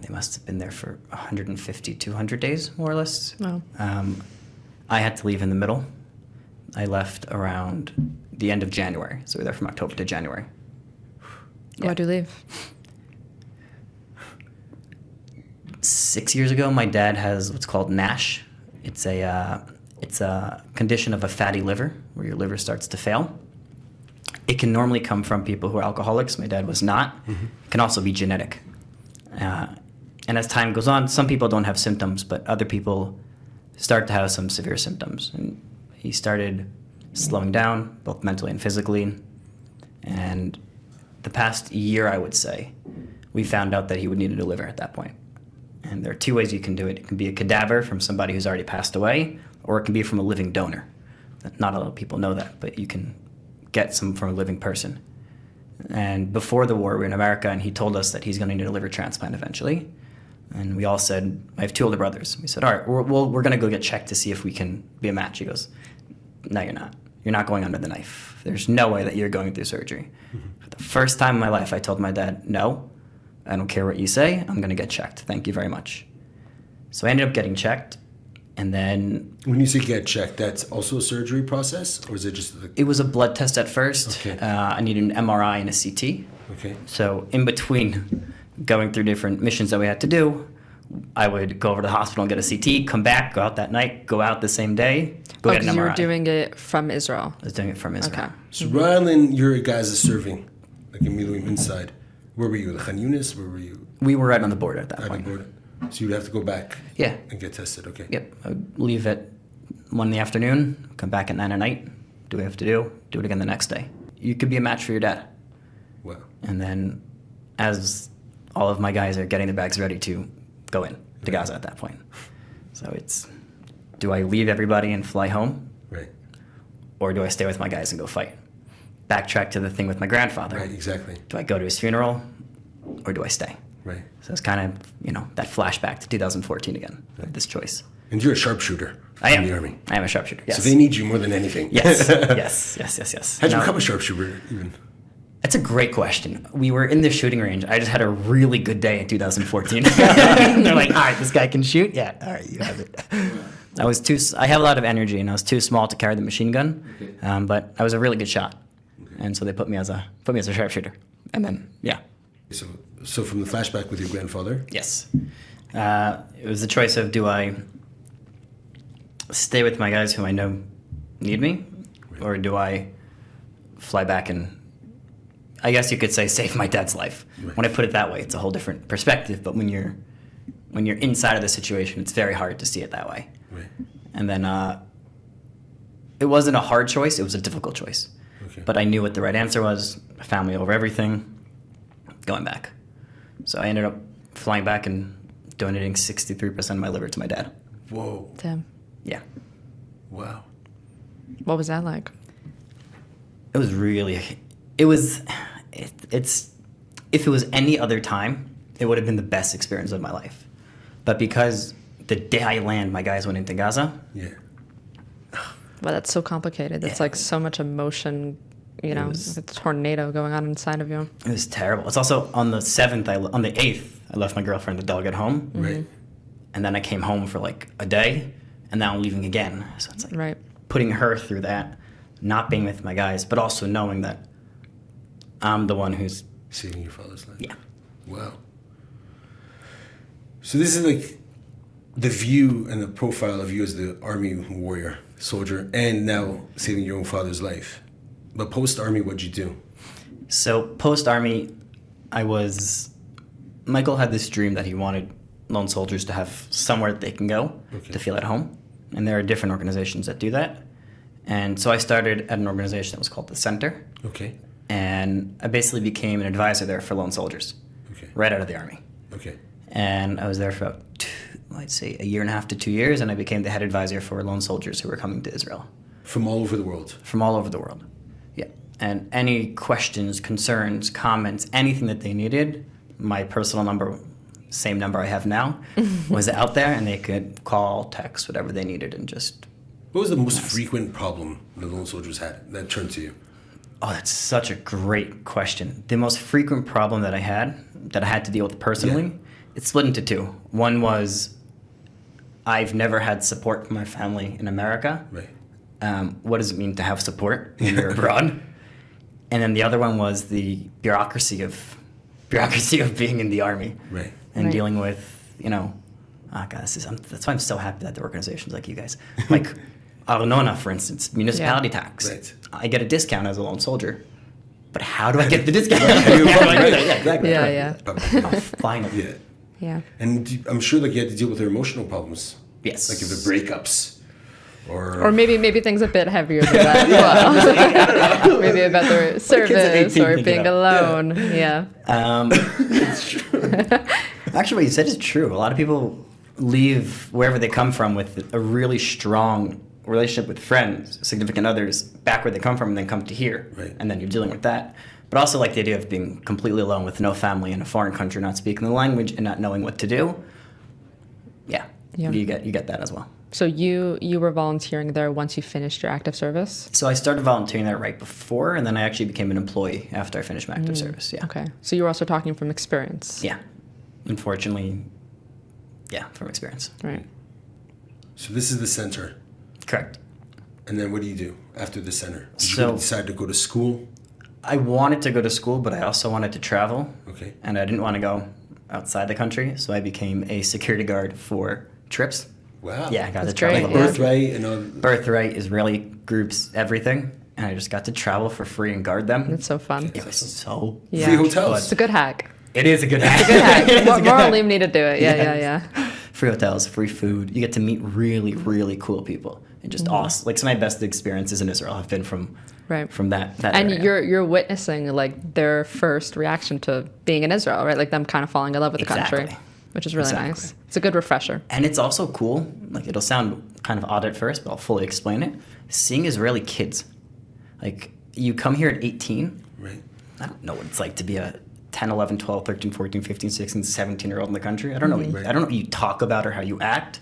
they must have been there for 150, 200 days, more or less. Wow. I had to leave in the middle. I left around the end of January, so we were there from October to January. Yeah. Why'd you leave? 6 years ago, my dad has what's called NASH. It's a condition of a fatty liver, where your liver starts to fail. It can normally come from people who are alcoholics. My dad was not. Mm-hmm. It can also be genetic. And as time goes on, some people don't have symptoms, but other people start to have some severe symptoms. And he started slowing down, both mentally and physically. And the past year, I would say, we found out that he would need a new liver at that point. And there are two ways you can do it. It can be a cadaver from somebody who's already passed away, or it can be from a living donor. Not a lot of people know that, but you can get some from a living person. And before the war, we were in America, and he told us that he's going to need a liver transplant eventually. And we all said, I have two older brothers. We said, all right, we're going to go get checked to see if we can be a match. He goes, no, you're not. You're not going under the knife. There's no way that you're going through surgery. Mm-hmm. For the first time in my life, I told my dad, no, I don't care what you say. I'm going to get checked. Thank you very much. So I ended up getting checked. And then... When you say get checked, that's also a surgery process? Or is it just... It was a blood test at first. Okay. I needed an MRI and a CT. Okay. So in between going through different missions that we had to do, I would go over to the hospital and get a CT, come back, go out that night, go out the same day, go get an MRI. You were doing it from Israel? I was doing it from Israel. Okay. So rather than your guys are serving, like in Miluim inside, where were you? Khan Yunis? Where were you? We were right on the border at that point. Border. So you'd have to go back Yeah. and get tested, okay. Yep. I would leave at 1 in the afternoon, come back at 9 at night, do what I have to do it again the next day. You could be a match for your dad. Wow. And then as all of my guys are getting their bags ready to go in to Gaza at that point. So it's, do I leave everybody and fly home? Right. Or do I stay with my guys and go fight? Backtrack to the thing with my grandfather. Right, exactly. Do I go to his funeral or do I stay? Right. So it's kind of, that flashback to 2014 again, right. This choice. And you're a sharpshooter I am. in the Army. I am a sharpshooter, yes. So they need you more than anything. Yes, yes. How'd you become a sharpshooter even? That's a great question. We were in the shooting range. I just had a really good day in 2014. They're like, all right, this guy can shoot? Yeah, all right, you have it. I have a lot of energy, and I was too small to carry the machine gun, but I was a really good shot. Okay. And so they put me as a sharpshooter. And then, yeah. So from the flashback with your grandfather? Yes. It was the choice of, do I stay with my guys who I know need me, or do I fly back and, I guess you could say, save my dad's life. Right. When I put it that way, it's a whole different perspective, but when you're inside of the situation, it's very hard to see it that way. Right. And then it wasn't a hard choice, it was a difficult choice. Okay. But I knew what the right answer was, family over everything, going back. So I ended up flying back and donating 63% of my liver to my dad. Whoa. Damn. Yeah. Wow. What was that like? It was really, if it was any other time, it would have been the best experience of my life. But because the day I land, my guys went into Gaza. Yeah. Well, that's so complicated. It's like so much emotion, with a tornado going on inside of you. It was terrible. It's also on the 7th, on the 8th, I left my girlfriend the dog at home. Right. And then I came home for like a day, and now I'm leaving again. So it's like right. putting her through that. not being with my guys, but also knowing that I'm the one who's Saving your father's life. Yeah. Wow. So this is like the view and the profile of you as the army warrior, soldier, and now saving your own father's life. But post-army, what'd you do? So post-army, Michael had this dream that he wanted lone soldiers to have somewhere that they can go to feel at home. And there are different organizations that do that. And so I started at an organization that was called the Center. Okay. And I basically became an advisor there for lone soldiers. Okay. Right out of the army. Okay. And I was there for about, I'd say, a year and a half to 2 years, and I became the head advisor for lone soldiers who were coming to Israel. From all over the world? From all over the world, yeah. And any questions, concerns, comments, anything that they needed, my personal number, same number I have now, was out there, and they could call, text, whatever they needed, and just... What was the most frequent problem the lone soldiers had that turned to you? Oh, that's such a great question. The most frequent problem that I had to deal with personally, it's split into two. One was I've never had support from my family in America. Right. What does it mean to have support when you're abroad? And then the other one was the bureaucracy of being in the army. Right. And dealing with, oh God, that's why I'm so happy that there are organizations like you guys. Like Arnona, for instance, municipality tax. Right. I get a discount as a lone soldier. But how do I get the discount? How do I do that? Yeah, exactly. Yeah. Oh, finally. Yeah. Yeah. And I'm sure like you had to deal with their emotional problems. Yes. Like if the breakups. Or maybe things a bit heavier than that as well. Maybe about their service or being alone. Yeah. It's true. Actually, what you said is true. A lot of people leave wherever they come from with a really strong relationship with friends, significant others, back where they come from, and then come to here. Right. And then you're dealing with that. But also like the idea of being completely alone with no family in a foreign country, not speaking the language, and not knowing what to do. Yeah. You get that as well. So you were volunteering there once you finished your active service? So I started volunteering there right before, and then I actually became an employee after I finished my active service. Yeah. Okay. So you were also talking from experience? Yeah. Unfortunately, yeah, from experience. Right. So this is the center. Correct. And then what do you do after the center? Did So- you decide to go to school? I wanted to go to school, but I also wanted to travel. Okay. And I didn't want to go outside the country, so I became a security guard for trips. Wow. Yeah, I got That's to travel. great, yeah. Birthright and all. Birthright, Israeli groups, everything. And I just got to travel for free and guard them. It's so fun. It was so Yeah. Free hotels. It's a good hack. It is a good hack. Good hack. It is a good More hack. Olim need to do it. Yeah, Yes. yeah. Free hotels, free food. You get to meet really, really cool people. And just awesome. Like some of my best experiences in Israel have been from that And area. you're witnessing like their first reaction to being in Israel, right? Like them kind of falling in love with the country, which is really nice. It's a good refresher. And it's also cool. Like it'll sound kind of odd at first, but I'll fully explain it. Seeing Israeli kids, like you come here at 18. Right. I don't know what it's like to be a 10, 11, 12, 13, 14, 15, 16, 17-year-old in the country. I don't know. I don't know what you talk about or how you act.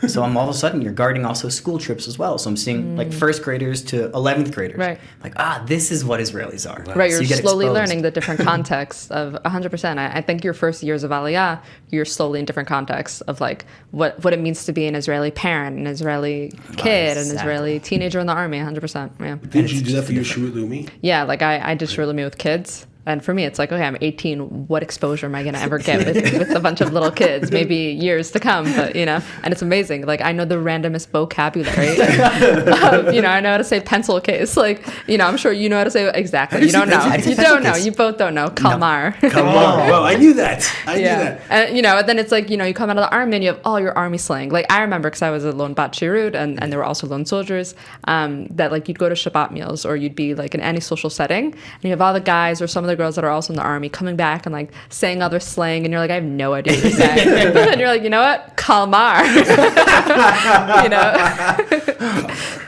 So I'm all of a sudden you're guarding also school trips as well. So I'm seeing like first graders to 11th graders. Right. Like, this is what Israelis are. Right, So you're you get slowly exposed. learning the different contexts of 100%. I think your first years of Aliyah, you're slowly in different contexts of like what it means to be an Israeli parent, an Israeli kid, an Israeli teenager in the army, 100%. Yeah. Didn't you do that for your Shirut Leumi? Yeah, like I did Shirut Leumi with kids. And for me, it's like, okay, I'm 18. What exposure am I going to ever get with a bunch of little kids? Maybe years to come, but, and it's amazing. Like, I know the randomest vocabulary. I know how to say pencil case. Like, I'm sure you know how to say exactly. You don't know. You don't know. You both don't know. Kalmar. Come on. Well, I knew that. I knew that. And, and then it's like, you come out of the army and you have all your army slang. Like, I remember because I was a lone bat shirut and there were also lone soldiers that, like, you'd go to Shabbat meals or you'd be, like, in any social setting and you have all the guys or some of the girls that are also in the army coming back and like saying other slang and you're like, I have no idea what you're saying. And you're like, you know what? Kalmar.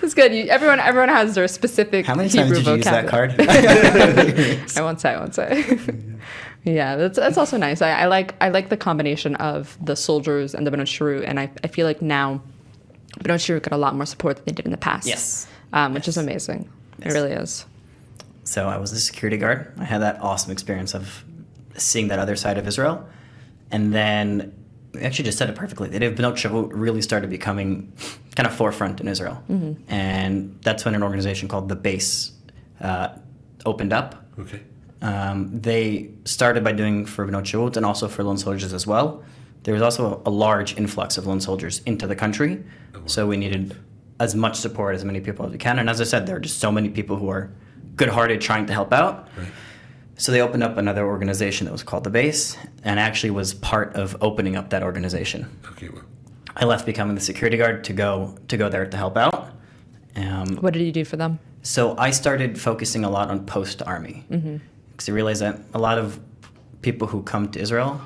It's good. Everyone has their specific How many Hebrew times did you use that vocabulary. card? I won't say. Yeah, that's also nice. I like the combination of the soldiers and the Benot Shirut, and I feel like now Benot Shirut get a lot more support than they did in the past. Yes. Which is amazing. Yes. It really is. So I was a security guard. I had that awesome experience of seeing that other side of Israel. And then, we actually just said it perfectly. The idea of Benot Shirut really started becoming kind of forefront in Israel. And that's when an organization called The Base opened up. Okay. They started by doing for Bnot Shirut and also for lone soldiers as well. There was also a large influx of lone soldiers into the country, so we needed as much support as many people as we can. And as I said, there are just so many people who are good-hearted trying to help out. Right. So they opened up another organization that was called The Base, and I actually was part of opening up that organization. Okay, well. I left becoming the security guard to go there to help out. What did you do for them? So I started focusing a lot on post-army, because I realized that a lot of people who come to Israel,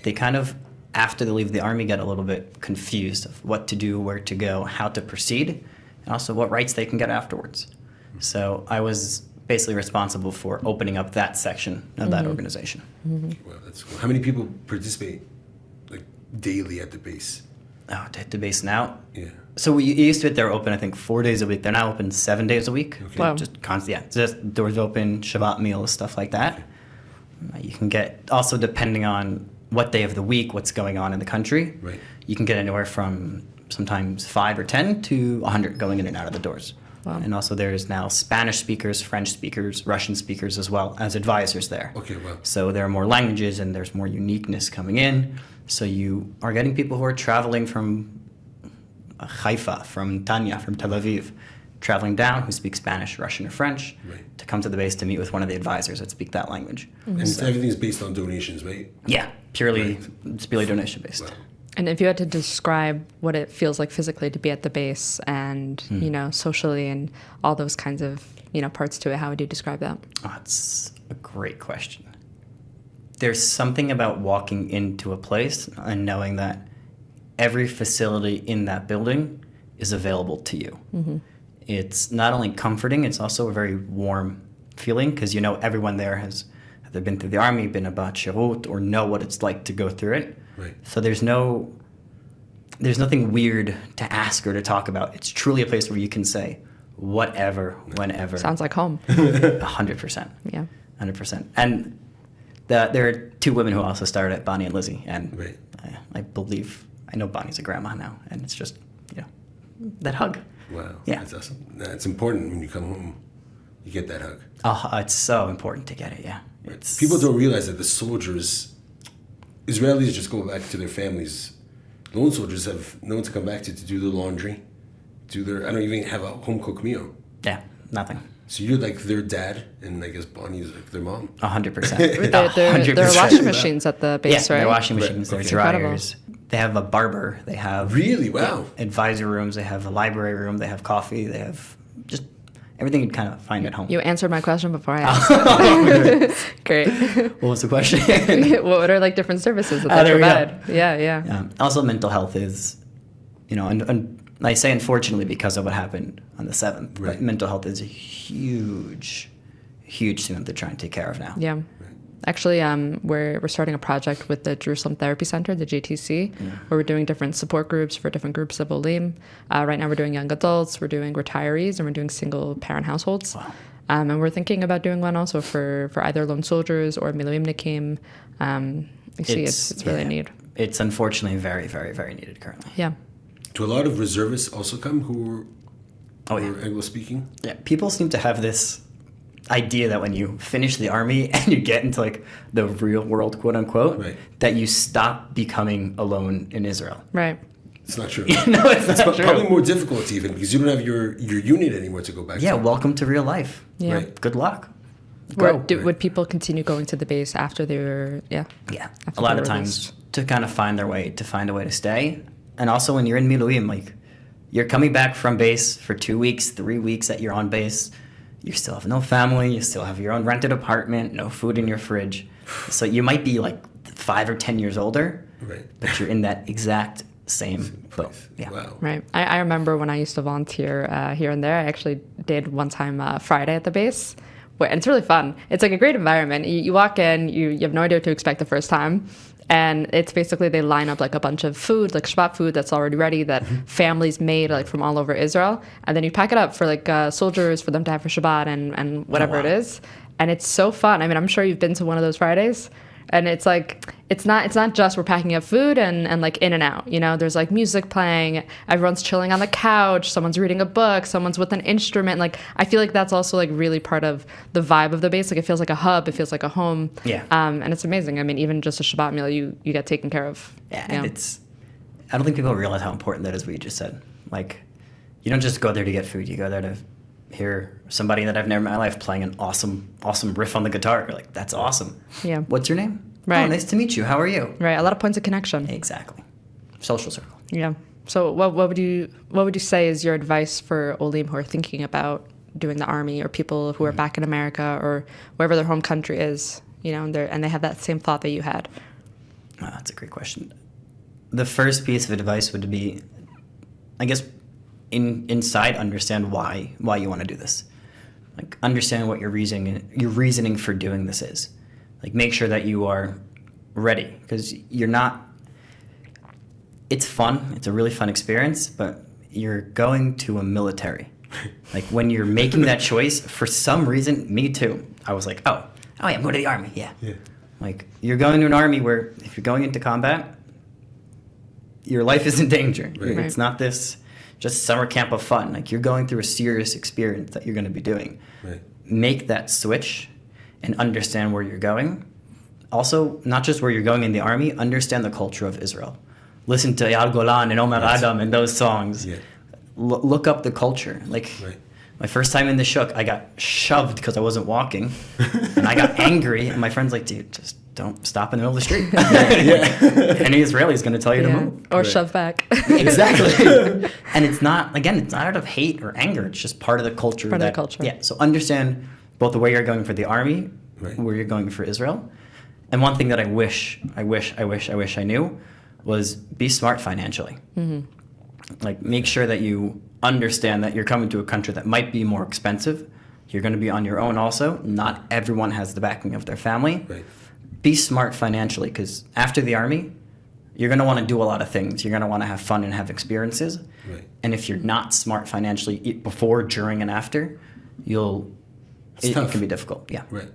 they kind of, after they leave the army, get a little bit confused of what to do, where to go, how to proceed, and also what rights they can get afterwards. So I was basically responsible for opening up that section of that organization. Well, that's cool. How many people participate like daily at the base? Oh, at the base now? Yeah. So we used to, they're open, I think, 4 days a week. They're now open 7 days a week. Okay. Wow. Just constant, yeah. Just doors open, Shabbat meals, stuff like that. You can get, also depending on what day of the week, what's going on in the country, Right. you can get anywhere from sometimes 5 or 10 to 100 going in and out of the doors. Wow. And also there's now Spanish speakers, French speakers, Russian speakers as well as advisors there. Okay, well. So there are more languages and there's more uniqueness coming in. So you are getting people who are traveling from Haifa, from Tanya, from Tel Aviv, traveling down who speak Spanish, Russian, or French Right. to come to the base to meet with one of the advisors that speak that language. And everything is based on donations, right? Yeah, it's purely donation based. Wow. And if you had to describe what it feels like physically to be at the base and, socially and all those kinds of, parts to it, how would you describe that? Oh, it's a great question. There's something about walking into a place and knowing that every facility in that building is available to you. It's not only comforting, it's also a very warm feeling because everyone there has either been through the army, been about shirut, or know what it's like to go through it. Right. So there's nothing weird to ask or to talk about. It's truly a place where you can say whatever, whenever. Sounds like home. 100%. Yeah. 100%. And there are two women who also started at Bonnie and Lizzie, and Right. I know Bonnie's a grandma now, and it's just, that hug. Wow. Yeah. That's awesome. It's important when you come home, you get that hug. Oh, it's so important to get it, yeah. People don't realize that the soldiers, Israelis just go back to their families. Lone soldiers have no one to come back to do the laundry, I don't even have a home cooked meal. Yeah, nothing. So you're like their dad, and I guess Bonnie's like their mom. 100%. There are washing machines at the base, Yeah, right? there are washing machines, there are Okay. dryers. They have a barber. They have Really? Wow. advisor rooms. They have a library room. They have coffee. They have just everything you'd kind of find at home. You answered my question before I asked. Great. What was the question? What are different services that they there we go. provide? Yeah. Also, mental health is, and I say unfortunately because of what happened on the 7th, Right. but mental health is a huge thing that they're trying to take care of now. Yeah. Actually, we're starting a project with the Jerusalem Therapy Center, the JTC, where we're doing different support groups for different groups of Olim. Right now we're doing young adults, we're doing retirees, and we're doing single parent households. Wow. And we're thinking about doing one also for either lone soldiers or miluimnikim. You see, it's really neat. It's unfortunately very, very, very needed currently. Yeah. Do a lot of reservists also come who are yeah. Anglo-speaking? Yeah, people seem to have this idea that when you finish the army and you get into the real world, quote unquote, Right. that you stop becoming alone in Israel. Right. It's not true. No, it's not true. Probably more difficult even because you don't have your unit anymore to go back Yeah, to. welcome to real life. Yeah. Right. Good luck. Grow. Would people continue going to the base after they were, Yeah, after a lot they of were times released? to kind of find a way to stay. And also when you're in Miluim, you're coming back from base for 2 weeks, 3 weeks that you're on base. You still have no family. You still have your own rented apartment, no food in your fridge. So you might be 5 or 10 years older, Right. but you're in that exact same boat. Place. Yeah. Wow. Right. I remember when I used to volunteer here and there. I actually did one time Friday at the base. And it's really fun. It's a great environment. You walk in, you have no idea what to expect the first time. And it's basically they line up a bunch of food, Shabbat food that's already ready that families made from all over Israel. And then you pack it up for soldiers for them to have for Shabbat and whatever wow. it is. And it's so fun. I mean, I'm sure you've been to one of those Fridays. And it's like it's not just we're packing up food and like in and out, you know. There's like music playing, everyone's chilling on the couch, someone's reading a book, someone's with an instrument. Like I feel like that's also like really part of the vibe of the base. Like it feels like a hub, it feels like a home. Yeah. And it's amazing. I mean, even just a Shabbat meal, you get taken care of. Yeah, and I don't think people realize how important that is, what you just said. Like, you don't just go there to get food. You go there to hear somebody that I've never met in my life playing an awesome riff on the guitar. You're like, that's awesome. Yeah. What's your name? Right. Oh, nice to meet you. How are you? Right. A lot of points of connection. Exactly. Social circle. Yeah. So what would you say is your advice for Olim who are thinking about doing the army, or people who are back in America or wherever their home country is, you know, and they have that same thought that you had? Oh, that's a great question. The first piece of advice would be, I guess, inside understand why you want to do this. Like, understand what your reasoning for doing this is. Like, make sure that you are ready, because you're not. It's fun. It's a really fun experience, but you're going to a military. Like, when you're making that choice, for some reason, me too. I was like, oh yeah, I'm going to the army. Yeah. Like, you're going to an army where if you're going into combat, your life is in danger. Right. It's not this just summer camp of fun. Like, you're going through a serious experience that you're going to be doing. Right. Make that switch and understand where you're going. Also, not just where you're going in the army, understand the culture of Israel. Listen to Yad Golan and Omer Adam and those songs. Yeah. Look up the culture. Like, my first time in the shuk, I got shoved because I wasn't walking. And I got angry. And my friend's like, dude, just don't stop in the middle of the street. Any Israeli is going to tell you to move. Or shove back. Exactly. And it's not out of hate or anger. It's just part of the culture. Part of the culture. Yeah. So understand both the way you're going for the army, where you're going for Israel. And one thing that I wish I knew was be smart financially. Mm-hmm. Like, make sure that you understand that you're coming to a country that might be more expensive. You're going to be on your own also. Not everyone has the backing of their family. Right. Be smart financially, because after the army, you're going to want to do a lot of things. You're going to want to have fun and have experiences. Right. And if you're not smart financially before, during, and after, it can be difficult. Yeah. Right.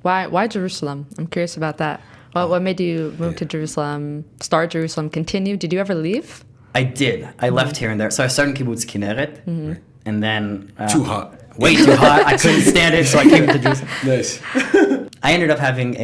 Why Jerusalem? I'm curious about that. What made you move to Jerusalem, start Jerusalem, continue? Did you ever leave? I did. I left here and there. So I started in Kibbutz Kinneret, and then... too hot. Way too hot. I couldn't stand it, so I came to Jerusalem. Nice. I ended up having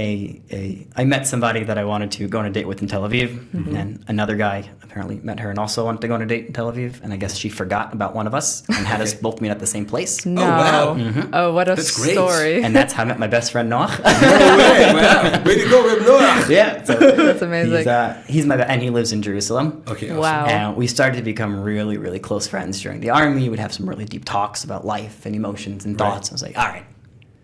I met somebody that I wanted to go on a date with in Tel Aviv, and another guy apparently met her and also wanted to go on a date in Tel Aviv, and I guess she forgot about one of us and had us both meet at the same place. No. Oh, wow. Mm-hmm. Oh, what a That's great. story. And that's how I met my best friend Noach. No way. Wow. Way to go, Reb Noach. Yeah. So That's amazing. he's and he lives in Jerusalem. Okay. Awesome. Wow. And we started to become really, really close friends during the army. We'd have some really deep talks about life and emotions and thoughts. I was like, all right,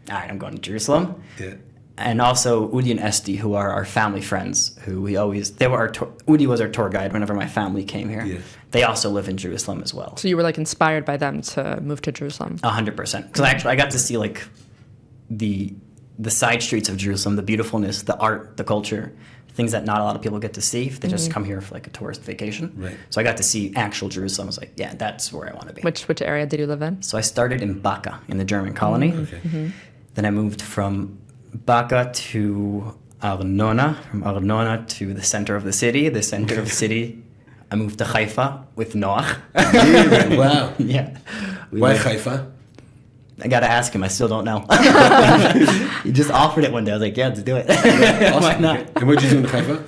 I'm going to Jerusalem. Yeah. And also Udi and Esti, who are our family friends, who Udi was our tour guide whenever my family came here. Yeah. They also live in Jerusalem as well. So you were like inspired by them to move to Jerusalem? 100%. Because I got to see like the side streets of Jerusalem, the beautifulness, the art, the culture, things that not a lot of people get to see if they just come here for like a tourist vacation. Right. So I got to see actual Jerusalem. I was like, yeah, that's where I want to be. Which area did you live in? So I started in Baka, in the German colony. Okay. Then I moved from Baka to Arnona, from Arnona to the center of the city. The center of the city, I moved to Haifa with Noach. Really? Wow. Yeah. Why Haifa? I got to ask him. I still don't know. He just offered it one day. I was like, yeah, let's do it. Why not? And what did you do in Haifa?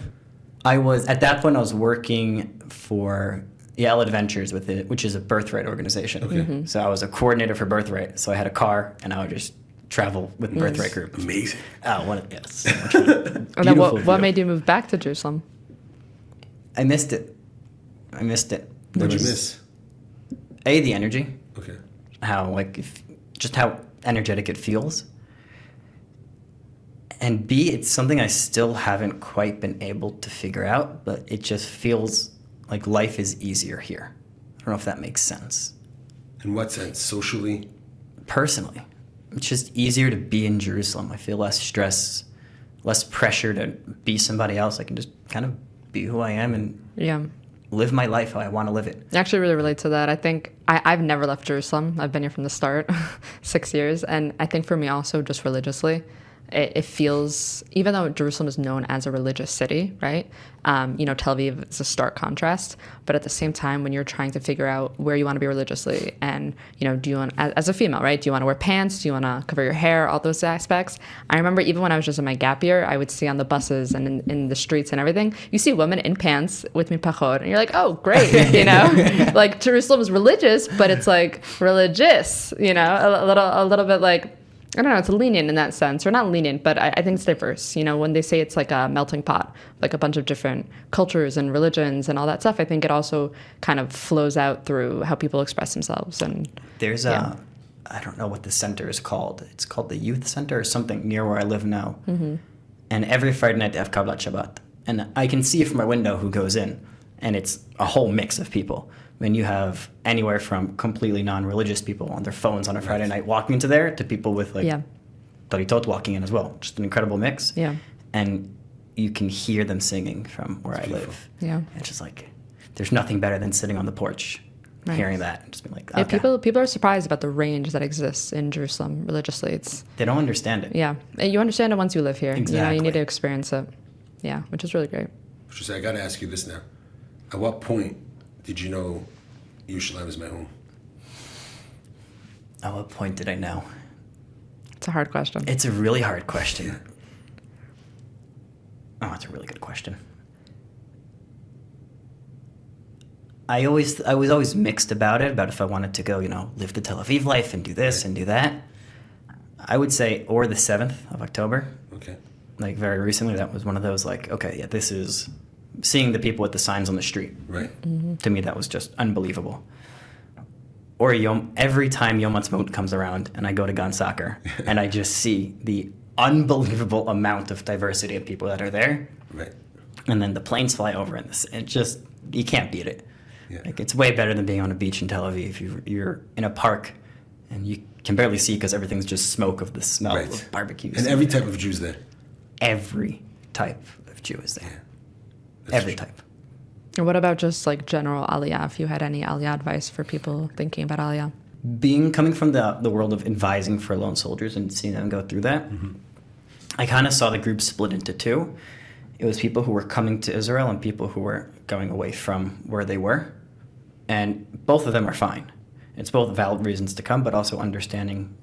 At that point, I was working for Yale Adventures which is a birthright organization. Okay. So I was a coordinator for Birthright. So I had a car, and I would just travel with the Birthright group. Amazing. Oh, yes. So much fun. And then what Beautiful made you move back to Jerusalem? I missed it. What'd you miss? The energy. Okay. Just how energetic it feels. And B, it's something I still haven't quite been able to figure out, but it just feels like life is easier here. I don't know if that makes sense. In what sense? Socially? Personally, it's just easier to be in Jerusalem. I feel less stress, less pressure to be somebody else. I can just kind of be who I am and live my life how I want to live it. I actually really relate to that. I think I've never left Jerusalem. I've been here from the start, 6 years. And I think for me also, just religiously, it feels, even though Jerusalem is known as a religious city, right? Tel Aviv is a stark contrast. But at the same time, when you're trying to figure out where you want to be religiously, and do you want, as a female, right? Do you want to wear pants? Do you want to cover your hair? All those aspects. I remember even when I was just in my gap year, I would see on the buses and in the streets and everything, you see women in pants with mipachot, and you're like, oh, great, like Jerusalem is religious, but it's like religious, a little bit like, I don't know, it's lenient in that sense, or not lenient, but I think it's diverse. When they say it's like a melting pot, like a bunch of different cultures and religions and all that stuff, I think it also kind of flows out through how people express themselves. And there's I don't know what the center is called. It's called the Youth Center or something near where I live now. Mm-hmm. And every Friday night they have Kabbalat Shabbat. And I can see from my window who goes in, and it's a whole mix of people. When you have anywhere from completely non-religious people on their phones on a Friday night walking into there to people with Toritot walking in as well. Just an incredible mix. Yeah. And you can hear them singing from where I live. Yeah. It's just like, there's nothing better than sitting on the porch, hearing that, and just being like, okay. Yeah, people are surprised about the range that exists in Jerusalem religiously. They don't understand it. Yeah. You understand it once you live here. Exactly. You need to experience it. Yeah, which is really great. I got to ask you this now. At what point did you know Yerushalayim is my home? At what point did I know? It's a hard question. It's a really hard question. Oh, it's a really good question. I was always mixed about if I wanted to go, live the Tel Aviv life and do this and do that. I would say, or the 7th of October. Okay. Like very recently, that was one of those okay, yeah, this is seeing the people with the signs on the street. Right. Mm-hmm. To me, that was just unbelievable. Or every time Yom Ha'atzmaut comes around and I go to Gan Soccer and I just see the unbelievable amount of diversity of people that are there. Right. And then the planes fly over and you can't beat it. Yeah. It's way better than being on a beach in Tel Aviv. You're in a park and you can barely see because everything's just smoke of the smell of barbecues. And every type of Jew's there. Every type of Jew is there. Yeah. Every type. And what about just like general Aliyah, if you had any Aliyah advice for people thinking about Aliyah? Coming from the world of advising for lone soldiers and seeing them go through that, I kind of saw the group split into two. It was people who were coming to Israel and people who were going away from where they were. And both of them are fine. It's both valid reasons to come, but also understanding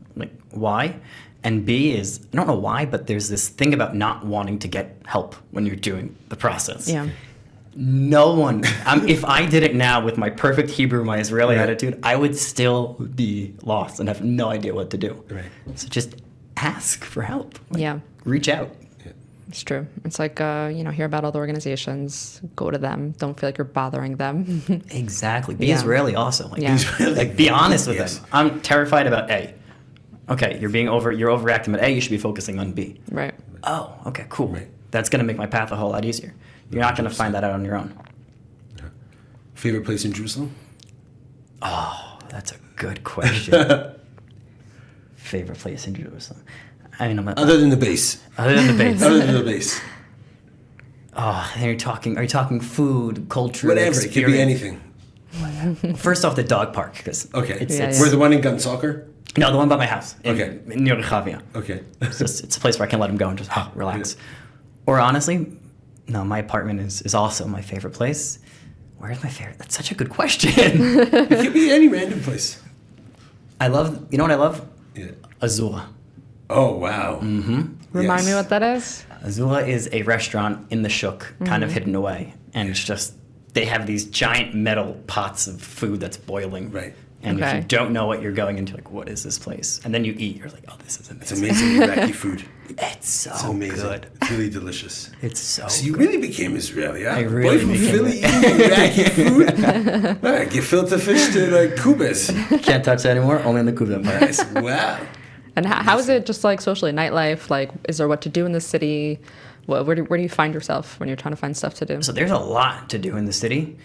why. And B is, I don't know why, but there's this thing about not wanting to get help when you're doing the process. Yeah. No one, if I did it now with my perfect Hebrew, my Israeli attitude, I would still be lost and have no idea what to do. Right. So just ask for help. Reach out. Yeah. It's true. It's like, hear about all the organizations, go to them. Don't feel like you're bothering them. Exactly. Be Israeli also. Israeli. Be honest with them. I'm terrified about A. Okay, you're overreacting, but A, you should be focusing on B. Right. Oh, okay, cool. Right. That's going to make my path a whole lot easier. You're not going to find that out on your own. Yeah. Favorite place in Jerusalem? Oh, that's a good question. Favorite place in Jerusalem? I mean, other than the base. Other than the base. Other than the base. Oh, are you talking food, culture, whatever, experience? It could be anything. First off, the dog park, because We're the one in Gun Soccer? No, the one by my house. Okay. Near Rechavia. Okay. It's a place where I can let him go and just relax. Yeah. Or honestly, no, my apartment is also my favorite place. Where's my favorite? That's such a good question. It could be any random place. You know what I love? Yeah. Azula. Oh, wow. Mm-hmm. Remind me what that is? Azula is a restaurant in the shuk, kind of hidden away. And it's just, they have these giant metal pots of food that's boiling. Right. And if you don't know what you're going into, what is this place? And then you eat, you're like, oh, this is amazing. It's amazing Iraqi food. It's amazing. Good. It's really delicious. It's so you really became Israeli, huh? I really Boy from Philly eating Iraqi food? All right, gefilte fish to Kubas. Can't touch that anymore, only in the Kuba Empire. Nice. Wow. And how is it just like socially, nightlife? Like, is there what to do in the city? Where do you find yourself when you're trying to find stuff to do? So there's a lot to do in the city.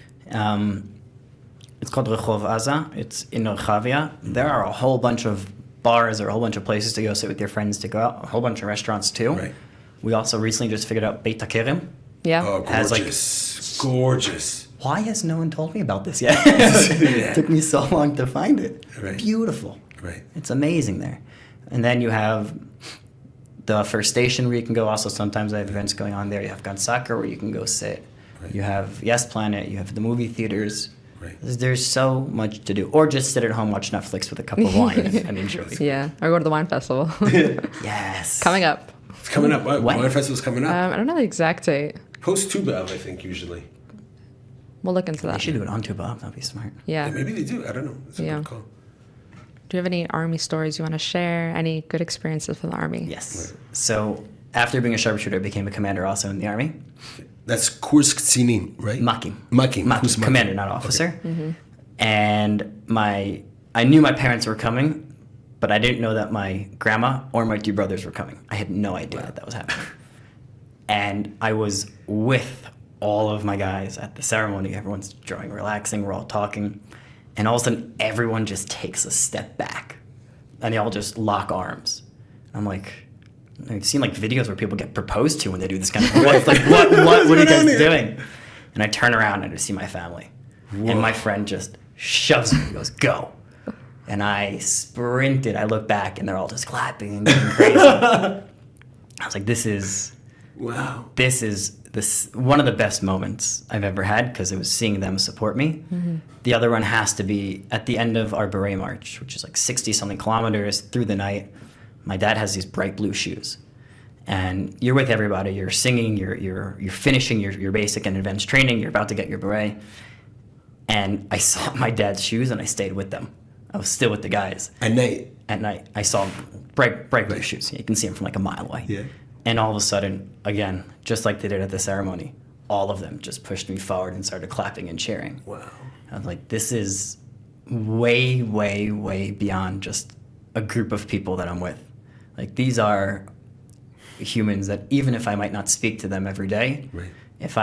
It's called Rehov Aza. It's in Rechavia. There are a whole bunch of bars or a whole bunch of places to go sit with your friends, to go out. A whole bunch of restaurants too. Right. We also recently just figured out Beit HaKerem. Yeah. Oh, gorgeous. Gorgeous. Why has no one told me about this yet? It took me so long to find it. Right. Beautiful. Right. It's amazing there. And then you have the first station where you can go. Also, sometimes I have events going on there. You have gun soccer where you can go sit. Right. You have Yes Planet. You have the movie theaters. Right. There's so much to do. Or just sit at home, watch Netflix with a cup of wine and enjoy. Yeah, or go to the wine festival. Yes. Coming up. It's coming up. When? Wine Festival's coming up. I don't know the exact date. Post Tubav, I think, usually. We'll look into They that. should do it on Bob. That'd be smart. Yeah. Yeah, maybe they do. I don't know. It's a Yeah. good call. Do you have any Army stories you want to share? Any good experiences from the Army? Yes. So after being a sharpshooter, I became a commander also in the Army. That's Kursk Ksinin, right? Makim. Makim. Who's Makim? Commander, not officer. And I knew my parents were coming, but I didn't know that my grandma or my two brothers were coming. I had no idea that was happening. And I was with all of my guys at the ceremony. Everyone's drawing, relaxing. We're all talking. And all of a sudden, everyone just takes a step back. And they all just lock arms. I'm like, I've seen like videos where people get proposed to when they do this kind of stuff. Like, what are you guys doing? And I turn around and I see my family. Whoa. And my friend just shoves me and goes, go. And I sprinted. I look back and they're all just clapping and going crazy. I was like, this is one of the best moments I've ever had because it was seeing them support me. The other one has to be at the end of our beret march, which is like 60-something kilometers through the night. My dad has these bright blue shoes. And you're with everybody. You're singing. You're finishing your basic and advanced training. You're about to get your beret. And I saw my dad's shoes and I stayed with them. I was still with the guys. At night, I saw bright blue shoes. You can see them from like a mile away. Yeah. And all of a sudden, again, just like they did at the ceremony, all of them just pushed me forward and started clapping and cheering. Wow. I was like, this is way, way, way beyond just a group of people that I'm with. Like, these are humans that even if I might not speak to them every day, Right. if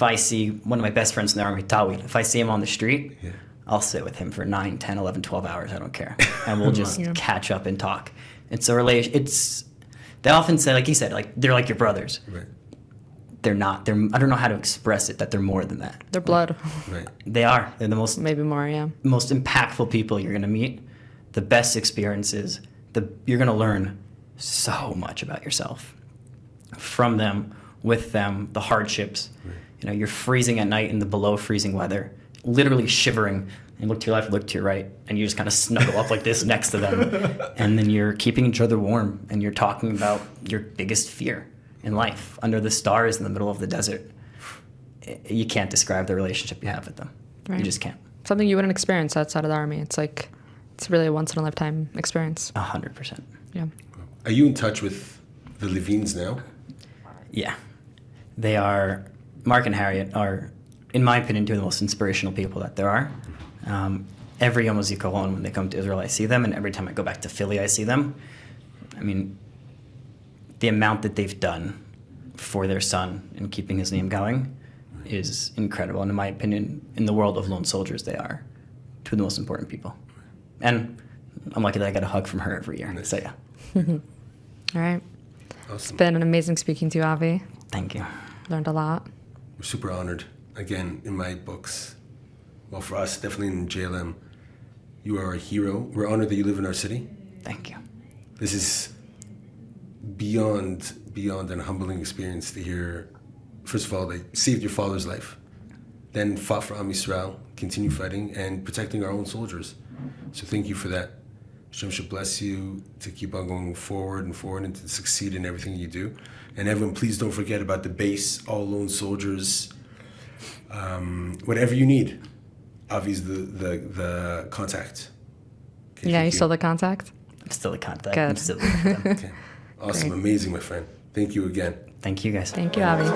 I see one of my best friends in the Army, Tawi, if I see him on the street, Yeah. I'll sit with him for 9, 10, 11, 12 hours. I don't care. And we'll just catch up and talk. It's a relation. They often say, like you said, like they're like your brothers. Right. They're not. I don't know how to express it, that they're more than that. They're blood. Right. They are. They're the most Maybe more, yeah. most impactful people you're going to meet, the best experiences. You're going to learn so much about yourself from them, with them, the hardships. Right. You know, you're freezing at night in the below freezing weather, literally shivering. And look to your left, look to your right, and you just kind of snuggle up like this next to them. And then you're keeping each other warm, and you're talking about your biggest fear in life under the stars in the middle of the desert. You can't describe the relationship you have with them. Right. You just can't. Something you wouldn't experience outside of the Army. It's really a once in a lifetime experience. 100%. Yeah. Are you in touch with the Levines now? Yeah. They are, Mark and Harriet are, in my opinion, two of the most inspirational people that there are. Every Yom HaZikaron, when they come to Israel, I see them, and every time I go back to Philly, I see them. I mean, the amount that they've done for their son and keeping his name going is incredible. And in my opinion, in the world of lone soldiers, they are two of the most important people. And I'm lucky that I get a hug from her every year. So yeah. All right. Awesome. It's been an amazing speaking to you, Avi. Thank you. Learned a lot. We're super honored. Again, in my books, well, for us, definitely in JLM, you are a hero. We're honored that you live in our city. Thank you. This is beyond an humbling experience to hear. First of all, they saved your father's life, then fought for Am Yisrael, continue fighting and protecting our own soldiers. So thank you for that. Hashem should bless you to keep on going forward and to succeed in everything you do. And everyone, please don't forget about the base, all lone soldiers. Whatever you need, Avi's the contact. Okay, Yeah, you thank still the contact? I'm still in contact. Good. I'm still with them. Okay. Awesome, Great. Amazing, my friend. Thank you again. Thank you, guys. Thank you, Avi.